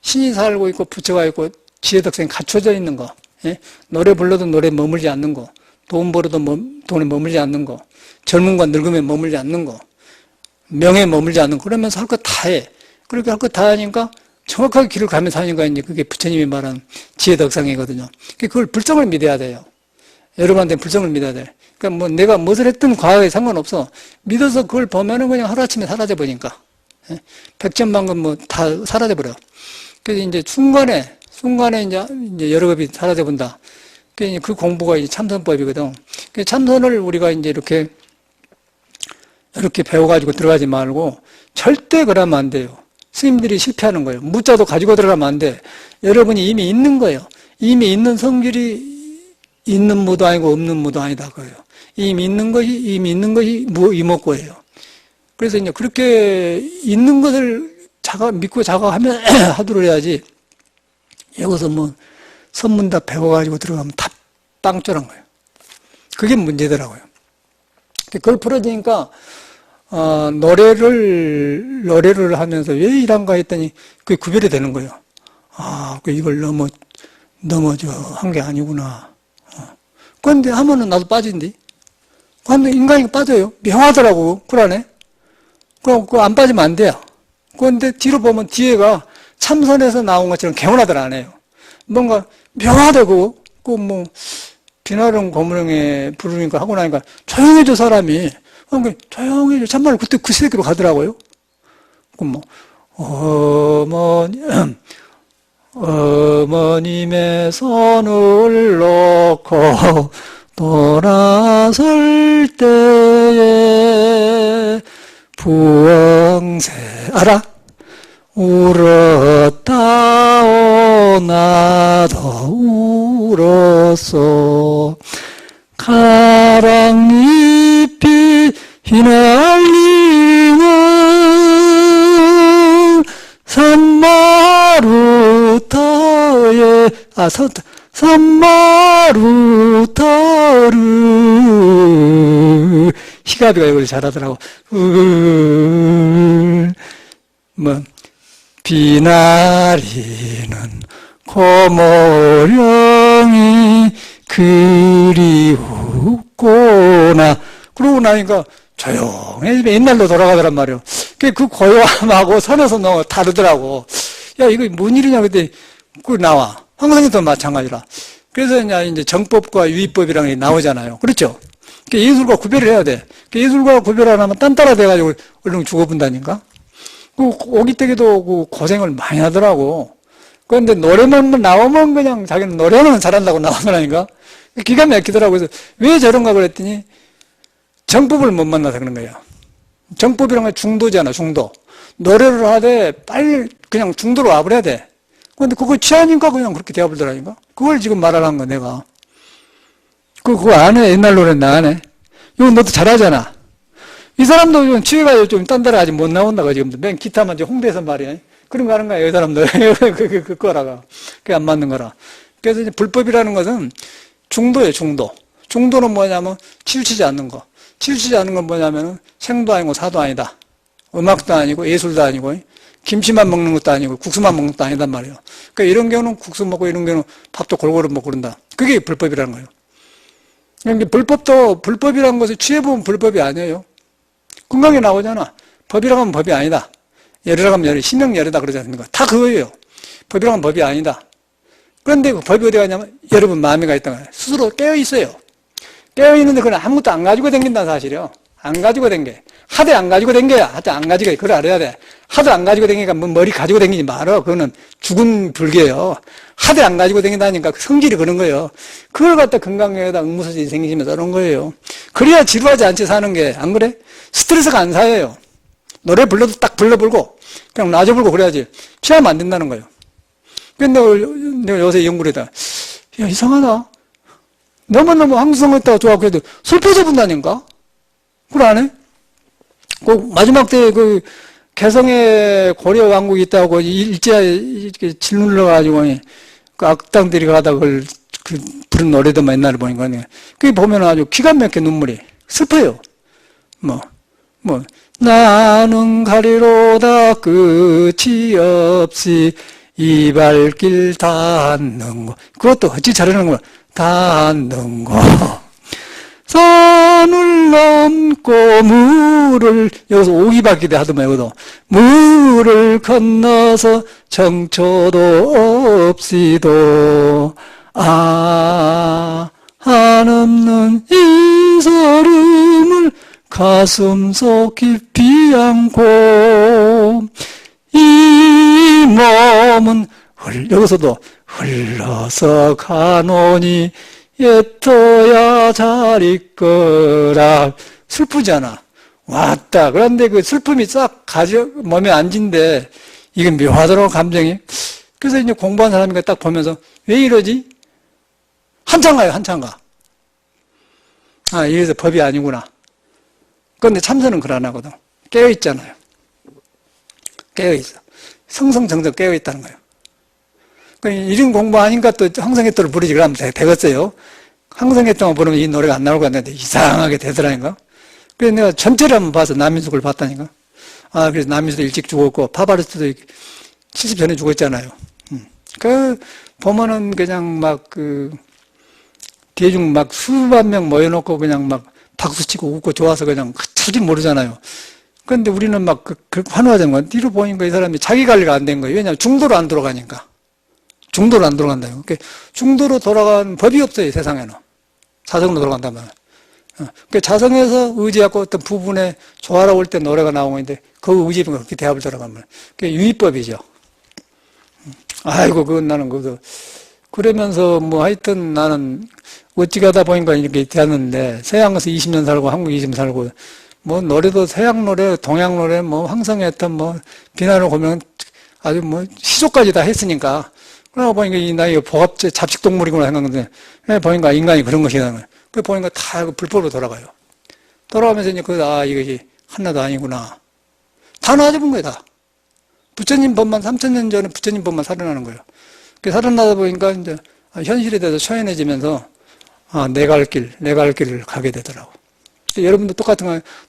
신이 살고 있고 부처가 있고 지혜덕성이 갖춰져 있는 거. 예? 노래 불러도 노래에 머물지 않는 거. 돈 벌어도 돈에 머물지 않는 거. 젊음과 늙음에 머물지 않는 거. 명예에 머물지 않는 거. 그러면서 할 거 다 해. 그렇게 할 거 다 하니까 정확하게 길을 가면서 하니까 이제 그게 부처님이 말한 지혜덕성이거든요. 그걸 불성을 믿어야 돼요. 여러분한테 불성을 믿어야 돼. 그러니까 뭐 내가 무엇을 했든 과거에 상관없어. 믿어서 그걸 보면은 그냥 하루아침에 사라져 버리니까. 예? 백천만금 뭐 다 사라져 버려. 그래서 이제 순간에 이제 여러 법이 사라져 본다. 그 공부가 이제 참선법이거든. 참선을 우리가 이제 이렇게 배워가지고 들어가지 말고 절대 그러면 안 돼요. 스님들이 실패하는 거예요. 무자도 가지고 들어가면 안 돼. 여러분이 이미 있는 거예요. 이미 있는 성질이 있는 무도 아니고 없는 무도 아니다 그래요. 이미 있는 것이 이목구예요. 그래서 이제 그렇게 있는 것을 믿고 자각하면 하도록 해야지. 여기서 뭐 선문 다 배워가지고 들어가면 다 빵쩌란 거예요. 그게 문제더라고요. 그걸 풀어지니까 노래를 하면서 왜 이란가 했더니 그게 구별이 되는 거예요. 이걸 너무 한 게 아니구나. 그런데 하면은 나도 빠진디. 근데 인간이 빠져요. 묘하더라고, 쿨안에. 그럼 그거 안 빠지면 안 돼요. 그런데 뒤로 보면 뒤에가 참선에서 나온 것처럼 개운하들 안 해요. 뭔가 묘하다고, 비나름 고무령에 부르니까 하고 나니까 조용해져, 사람이. 그러니까 조용해져. 참말로 그때 그 세계로 가더라고요. 어머님의 손을 놓고 돌아설 때에 부엉새 알아? 울었다오 나도 울었어 가랑잎이 휘날리는 산마루터에 산마루터를 희가비가 이걸 잘하더라고. 비나리는 고모령이 그리웠구나. 그러고 나니까 조용해. 옛날로 돌아가더란 말이에요. 그 고요함하고 선에서 너무 다르더라고. 야, 이거 뭔 일이냐. 그때 그 나와. 황상에도 마찬가지라. 그래서 이제 정법과 유의법이라는 게 나오잖아요. 그렇죠? 예술과 구별을 해야 돼. 예술과 구별 안 하면 딴따라 돼가지고 얼른 죽어본다니까? 오기때기도 고생을 많이 하더라고. 그런데 노래만 나오면 그냥 자기는 노래는 잘한다고 나오더라니까? 기가 막히더라고. 그래서 왜 저런가 그랬더니 정법을 못 만나서 그런 거예요. 정법이란 건 중도잖아, 중도. 노래를 하되 빨리 그냥 중도로 와버려야 돼. 근데 그거 취하니까 그냥 그렇게 되어버리더라니까? 그걸 지금 말하는 거, 내가. 그거 안 해. 옛날 노래는 나 안 해. 이거 너도 잘하잖아. 이 사람도 좀 취해가지고 좀 딴 데로 아직 못 나온다고 지금. 맨 기타만 이제 홍대에서 말이야. 그런 거 하는 거야, 이 사람들. 그 거라가. 그게 안 맞는 거라. 그래서 이제 불법이라는 것은 중도예요, 중도. 중도는 뭐냐면 치우치지 않는 거. 치우치지 않는 건 뭐냐면은 생도 아니고 사도 아니다. 음악도 아니고 예술도 아니고 김치만 먹는 것도 아니고 국수만 먹는 것도 아니단 말이에요. 그러니까 이런 경우는 국수 먹고 이런 경우는 밥도 골고루 먹고 그런다. 그게 불법이라는 거예요. 그러니까 불법도 불법이라는 것을 취해보면 불법이 아니에요. 건강에 나오잖아. 법이라고 하면 법이 아니다. 열이라고 하면 열이, 신명 열이다 그러지 않습니까? 다 그거예요. 법이라고 하면 법이 아니다. 그런데 그 법이 어디 가냐면 여러분 마음에 가 있다는 거예요. 스스로 깨어있어요. 깨어있는데 그건 아무것도 안 가지고 다닌다는 사실이요. 안 가지고 댕겨. 하도 안 가지고 댕겨야. 하도 안 가지고, 그걸 알아야 돼. 하도 안 가지고 댕기니까 뭐 머리 가지고 댕기지 말어. 그거는 죽은 불교예요. 하도 안 가지고 댕긴다니까 성질이 그런 거예요. 그걸 갖다 건강에다 응무소질이 생기시면서 그런 거예요. 그래야 지루하지 않지 사는 게. 안 그래? 스트레스가 안 쌓여요. 노래 불러도 딱 불러불고 그냥 놔줘 불고 그래야지. 취하면 안 된다는 거예요. 근데 내가 요새 연구를 했다. 야, 이상하다. 너무너무 항상했다가 좋아하고 해도 슬퍼서 분다니까? 그걸 안 해? 그 마지막 때 그 개성에 고려 왕국이 있다고 일제에 이렇게 짓눌러가지고 그 악당들이 가다 그걸 그 부른 노래도만 옛날에 보니까 그게 보면 아주 기가 막혀 눈물이 슬퍼요. 나는 가리로다 끝이 없이 이 발길 닿는 거. 그것도 어찌 잘하는 거야. 닿는 거. 산을 넘고 물을, 여기서 오기바퀴대 하더만, 여기도. 물을 건너서 정처도 없이도, 한없는 이 설움을 가슴속 깊이 안고, 이 몸은 여기서도 흘러서 가노니 예터야 잘 있거라. 슬프잖아. 왔다. 그런데 그 슬픔이 싹 몸에 앉은데 이게 묘하더라고 감정이. 그래서 이제 공부한 사람이니까 딱 보면서 왜 이러지? 한참 가요. 한참 가. 이래서 법이 아니구나. 그런데 참선은 그걸 안 하거든. 깨어있잖아요. 깨어있어. 성성정정 깨어있다는 거예요. 이런 공부 아닌가 또 항성해토를 부르지 그러면 되겠어요. 항성해토만 부르면 이 노래가 안 나올 것 같는데 이상하게 되더라니까. 그래서 내가 전체를 한번 봐서 남인숙을 봤다니까. 그래서 남인숙도 일찍 죽었고 파바르스도 70 전에 죽었잖아요. 그 보면은 그냥 막 대중 막 수만 명 모여놓고 그냥 막 박수치고 웃고 좋아서 그냥 차지 모르잖아요. 그런데 우리는 막 환호하자는 거야. 뒤로 보니까 이 사람이 자기 관리가 안 된 거예요. 왜냐하면 중도로 안 들어가니까. 중도로 안 들어간다요. 그러니까 중도로 돌아간 법이 없어요, 세상에는. 자성으로 돌아간다면. 그러니까 자성에서 의지하고 어떤 부분에 조화로 올 때 노래가 나오고 있는데, 그 의지가 그렇게 대합을 들어가면. 그게 유의법이죠. 아이고, 그건 나는 그러면서 하여튼 나는 어찌 가다 보니까 이렇게 되었는데, 서양에서 20년 살고, 한국 20년 살고, 노래도 서양 노래, 동양 노래, 황성했던 비난을 보면 아주 시조까지 다 했으니까, 그러고 보니까 이 나이 복합제 잡식동물이구나 생각하는데, 보니까 인간이 그런 것이라는 거예요. 그 보니까 다 불법으로 돌아가요. 돌아가면서 이제 이것이 하나도 아니구나. 다 놔줘본 거예요, 다. 부처님 법만, 3000년 전에 부처님 법만 살아나는 거예요. 살아나다 보니까 이제 현실에 대해서 초연해지면서, 내 갈 길을 가게 되더라고. 여러분도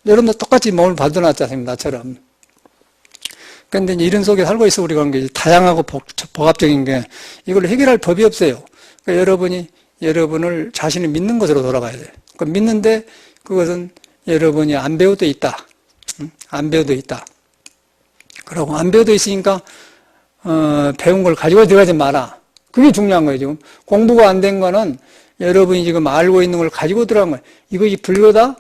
여러분도 똑같이 몸을 받아놨지 않습니까? 나처럼. 그런데 이런 속에 살고 있어 우리가 게 다양하고 복합적인 게 이걸 해결할 법이 없어요. 그러니까 여러분이 여러분을 자신을 믿는 것으로 돌아가야 돼요. 그러니까 믿는데 그것은 여러분이 안 배워도 있다. 안 배워도 있다. 그러고 안 배워도 있으니까 배운 걸 가지고 들어가지 마라. 그게 중요한 거예요. 지금 공부가 안 된 거는 여러분이 지금 알고 있는 걸 가지고 들어간 거예요. 이것이 불교다?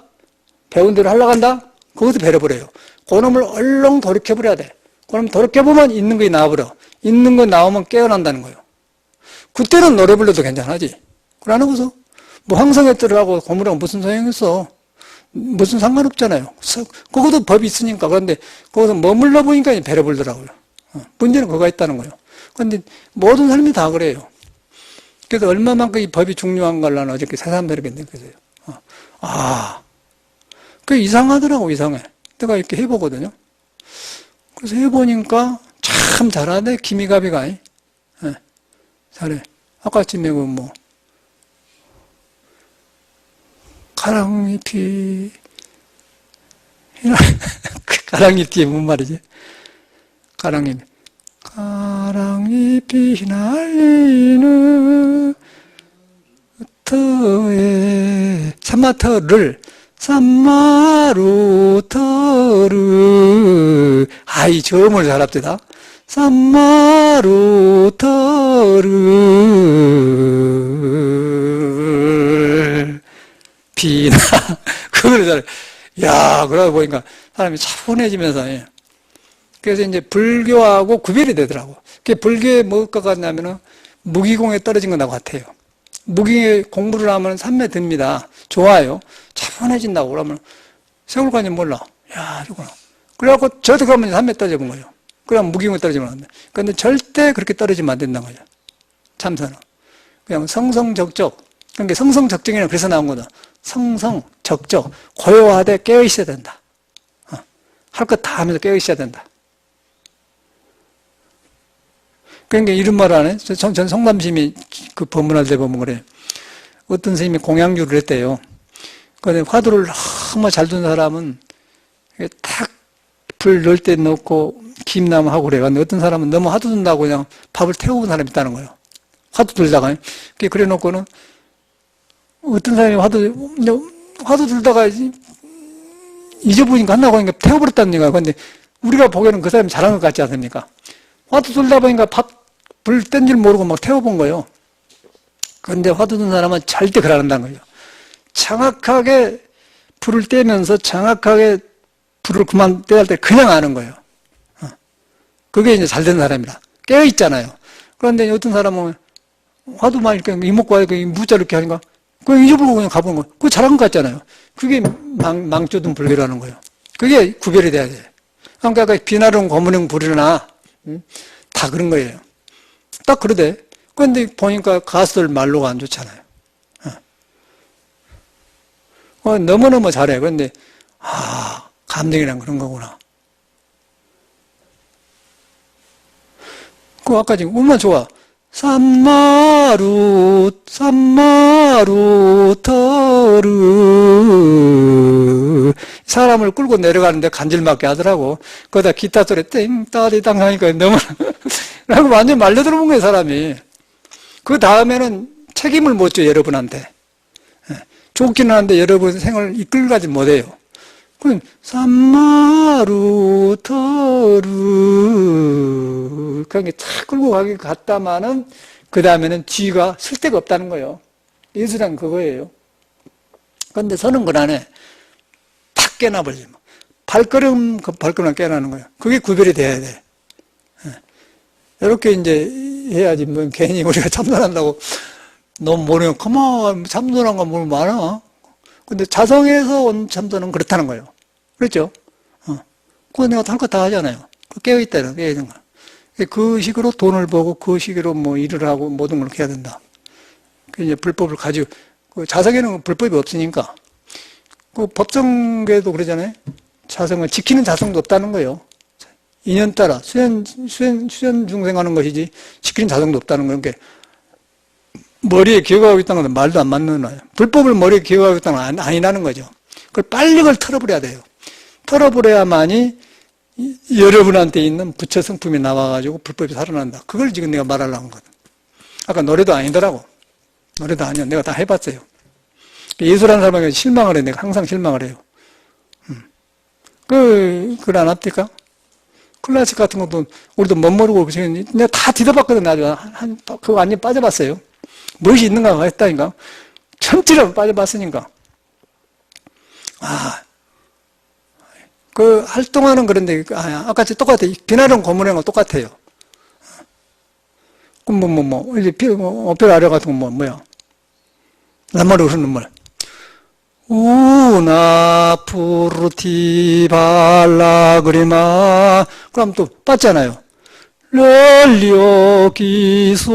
배운 대로 하려고 한다? 그것도 배려버려요. 그놈을 얼렁 돌이켜버려야 돼. 그럼 돌이켜보면 있는 게 나와버려. 있는 거 나오면 깨어난다는 거예요. 그때는 노래 불러도 괜찮아지. 그러는 거서 황성애들하고 고물하고 무슨 소용이 있어. 무슨 상관없잖아요. 그것도 법이 있으니까. 그런데 거기서 머물러 보니까 배려 불더라고요. 문제는 그거가 있다는 거예요. 그런데 모든 사람이 다 그래요. 그래서 얼마만큼 이 법이 중요한 걸 나는 어저께 새삼스럽게 느꼈어요. 그게 이상하더라고, 이상해. 내가 이렇게 해보거든요. 그래서 해보니까 참 잘하네, 기미가비가. 예, 잘해. 아까쯤에 가랑잎이, 가랑잎이 뭔 말이지? 가랑잎이 휘날리는 터에, 산마루터르, 이 저음을 잘 합시다. 산마루터르, 비나, 그걸 잘, 야, 그러다 보니까 사람이 차분해지면서, 예. 그래서 이제 불교하고 구별이 되더라고. 그게 불교에 뭐가 같냐면은 무기공에 떨어진 거라고 같아요. 무기에 공부를 하면 산매 듭니다. 좋아요. 차분해진다고 그러면 세월간지 몰라. 야, 이거나. 그래갖고 저도 그러면 산매 떨어져 본 거죠. 그럼 무기공에 떨어지면 안 돼. 근데 절대 그렇게 떨어지면 안 된다는 거죠. 참선은. 그냥 성성적적. 그러니까 성성적정이는 그래서 나온 거다. 성성적적. 고요하되 깨어있어야 된다. 할 것 다 하면서 깨어있어야 된다. 그러니까 이런 말을 안 해. 전 성남심이 그 법문할 때 보면 그래. 어떤 스님이 공양주를 했대요. 근데 화두를 너무 잘 둔 사람은 탁 불 넣을 때 넣고 김나무 하고 그래요. 근데 어떤 사람은 너무 화두 둔다고 그냥 밥을 태워본 사람이 있다는 거예요. 화두 들다가. 그래 놓고는 어떤 사람이 화두 들다가 잊어보니까 한다고 하니까 태워버렸다는 얘기야. 근데 우리가 보기에는 그 사람이 잘한 것 같지 않습니까? 화두 들다 보니까 불 뗀 줄 모르고 막 태워본 거예요. 그런데 화두 든 사람은 절대 그러는다는 거예요. 정확하게 불을 떼면서 정확하게 불을 그만 떼야 할 때 그냥 아는 거예요. 그게 이제 잘 된 사람이라. 깨어있잖아요. 그런데 어떤 사람은 화두만 이렇게 이목과 이렇게 무자 이렇게 하니까 그냥 잊어버리고 그냥 가보는 거예요. 그거 잘한 것 같잖아요. 그게 망조든 불교라는 거예요. 그게 구별이 돼야 돼요. 그러니까 비나름 고문행 불이나 다 그런 거예요. 딱 그러대. 그런데 보니까 가수들 말로가 안 좋잖아요. 너무너무 잘해. 그런데 감정이란 그런 거구나. 그 아까 지금 얼마나 좋아. 산마루터르 사람을 끌고 내려가는데 간질맞게 하더라고. 거기다 기타 소리 땡따리당 하니까 너무 라고 완전 말려들어본 거예요, 사람이. 그 다음에는 책임을 못 줘, 여러분한테. 좋기는 하는데 여러분 생을 이끌가지 못해요. 그럼 산마루터르 그런 게 탁 끌고 가기 같다마는 그 다음에는 뒤가 쓸 데가 없다는 거예요. 예술은 그거예요. 그런데 서는 건 안 해. 탁 깨놔버리지. 발걸음 깨나는 거예요. 그게 구별이 돼야 돼. 이렇게 이제 해야지, 뭐, 괜히 우리가 참선한다고 너무 모르면, 그만, 참선한 거 뭐 많아. 근데 자성에서 온 참선은 그렇다는 거예요. 그렇죠? 그거 내가 할 거 다 하잖아요. 깨어있다는, 깨어있는 거. 그 식으로 돈을 벌고, 그 식으로 뭐 일을 하고, 모든 걸 해야 된다. 그 이제 불법을 가지고, 그 자성에는 불법이 없으니까. 그 법정계도 그러잖아요. 자성을 지키는 자성도 없다는 거예요. 인연 따라 수연 중생하는 것이지 지키는 자성도 없다는 거예요. 그러니까 머리에 기억하고 있다는 건 말도 안 맞는 거예요. 불법을 머리에 기억하고 있다는 건 아니라는 거죠. 그걸 빨리 그걸 털어버려야 돼요. 털어버려야만이 여러분한테 있는 부처 성품이 나와가지고 불법이 살아난다. 그걸 지금 내가 말하려고 하거든. 아까 노래도 아니더라고. 노래도 아니야. 내가 다 해봤어요. 예술하는 사람에게 실망을 해. 내가 항상 실망을 해요. 그걸 안 합니까? 클래식 같은 것도 우리도 못 모르고 내가 다 뒤져봤거든. 나중에 그거 완전히 빠져봤어요. 무엇이 있는가 했다니까. 천지를 빠져봤으니까. 그 활동하는 그런데 아까 똑같아. 비나름 고문행하고 똑같아요. 그럼 이제 오페라 아리아 같은 건 뭐야? 낱말이 흐르는 물. 우나 푸르티 발라 그리마 그럼 또 빠잖아요. 렐리오 기소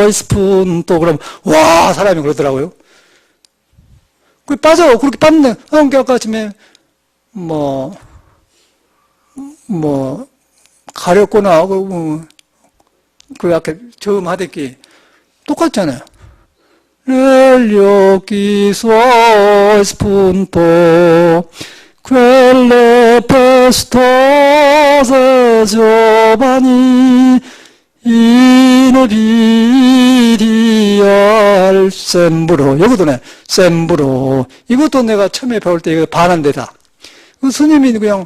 스푼 또 그럼 와 사람이 그러더라고요. 그 빠져. 그렇게 빠는데, 아까 아침에, 가렸거나, 그 아까 처음 하댔기, 똑같잖아요. L'elio quiso spunto, quelle pestose giovani, 이노비리알 셈브로. 여기도 네, 셈브로. 이것도 내가 처음에 배울 때 이거 반한대다. 그 스님이 그냥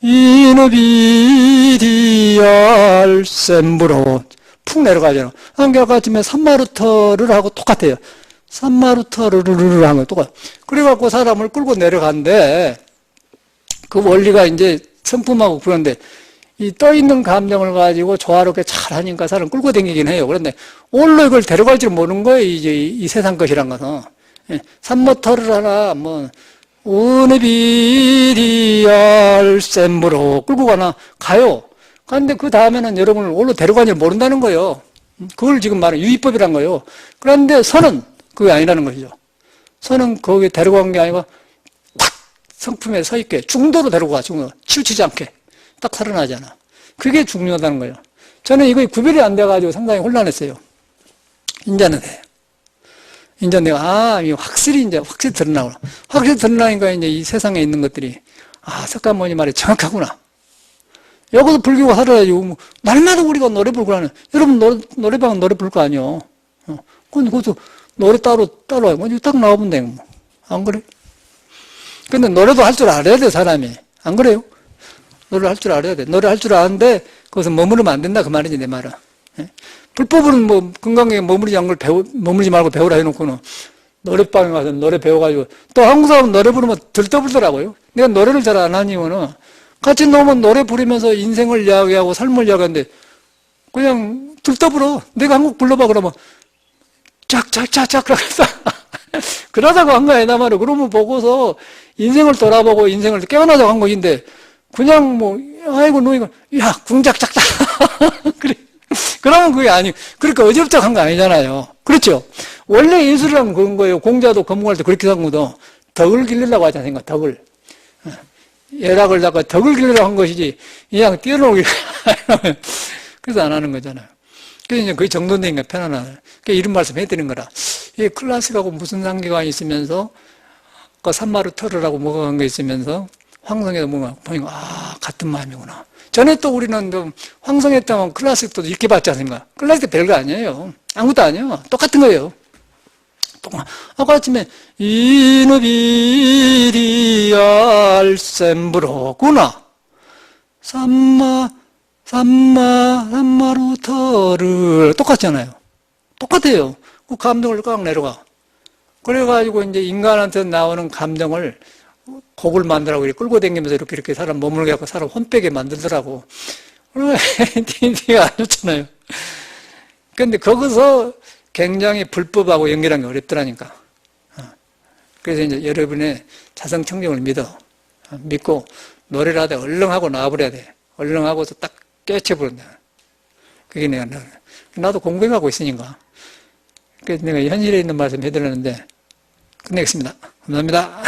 이노비리알 셈브로 푹 내려가잖아. 아까 아침에 산마루터를 하고 똑같아요. 산마루터를 하는 거 똑같아. 그래갖고 사람을 끌고 내려간대. 그 원리가 이제 성품하고 그런데 이 떠있는 감정을 가지고 조화롭게 잘 하니까 사람 끌고 다니긴 해요. 그런데 올로 이걸 데려갈 줄 모르는 거예요. 이제 이 세상 것이란 것은. 산모터를 하나, 은비리알 셈으로 끌고 가요. 그런데 그 다음에는 여러분을 올로 데려갈 줄 모른다는 거예요. 그걸 지금 말하는 유의법이란 거예요. 그런데 선은 그게 아니라는 것이죠. 선은 거기에 데려간 게 아니고 탁 성품에 서 있게 중도로 데리고 가, 중도. 치우치지 않게. 딱 살아나잖아. 그게 중요하다는 거예요. 저는 이거 구별이 안 돼가지고 상당히 혼란했어요. 이제는 돼. 이제 내가, 이게 확실히 드러나구나. 확실히 드러나니까 이제 이 세상에 있는 것들이, 석가모니 말이 정확하구나. 여기서 불교가 살아야지. 날마다 우리가 노래 부르고 하는, 여러분 노래방은 노래 부를 거 아니요. 근데 그것도 노래 따로 와요. 딱 나와본 데 안 그래? 근데 노래도 할 줄 알아야 돼, 사람이. 안 그래요? 노래를 할 줄 알아야 돼. 노래 할 줄 아는데 거기서 머무르면 안 된다 그 말이지 내 말은. 불법은 건강하게 머무르지 말고 배우라 해놓고는 노래방에 가서 노래 배워가지고 또 한국 사람은 노래 부르면 들떠불더라고요. 내가 노래를 잘 안 하는 이유는 같이 놓으면 노래 부르면서 인생을 이야기하고 삶을 이야기하는데 그냥 들떠불어. 내가 한국 불러봐 그러면 짝짝짝짝 그러자고 한 거야 나 말은. 그러면 보고서 인생을 돌아보고 인생을 깨어나자고 한 것인데 그냥 아이고, 너희가, 야, 궁작작작. 그래. 그러면 그게 그러니까 어지럽작한 거 아니잖아요. 그렇죠? 원래 예술이라면 그런 거예요. 공자도 검공할 때 그렇게 한 거도 덕을 기르려고 하지 않습니까? 덕을. 예락을 닦아 덕을 기르려고 한 것이지, 그냥 뛰어놀기. 그래서 안 하는 거잖아요. 그래서 이제 거의 정돈되니까 편안하네. 그러니까 이런 말씀 해드리는 거라. 이 클래식하고 무슨 상관이 있으면서, 그 산마루터르라고 뭐가 한 게 있으면서, 황성에도 보니까 같은 마음이구나. 전에 또 우리는 황성에 있다면 클래식도 이렇게 봤지 않습니까? 클래식도 별거 아니에요. 아무것도 아니에요. 똑같은 거예요. 아까 아침에 이누비리알 셈브로구나. 산마루터를 똑같잖아요. 똑같아요. 그 감정을 꽉 내려가. 그래가지고 이제 인간한테 나오는 감정을 곡을 만들라고 끌고 다니면서 이렇게 사람 머물게 하고 사람 혼빼게 만들더라고. 티가 안 좋잖아요. 근데 거기서 굉장히 불법하고 연결한 게 어렵더라니까. 그래서 이제 여러분의 자성청정을 믿고 노래를 하다 얼렁 하고 나와버려야 돼. 얼렁 하고서 딱 깨쳐버린다. 그게 나도 공부해가고 있으니까. 그래서 내가 현실에 있는 말씀 해드렸는데 끝내겠습니다. 감사합니다.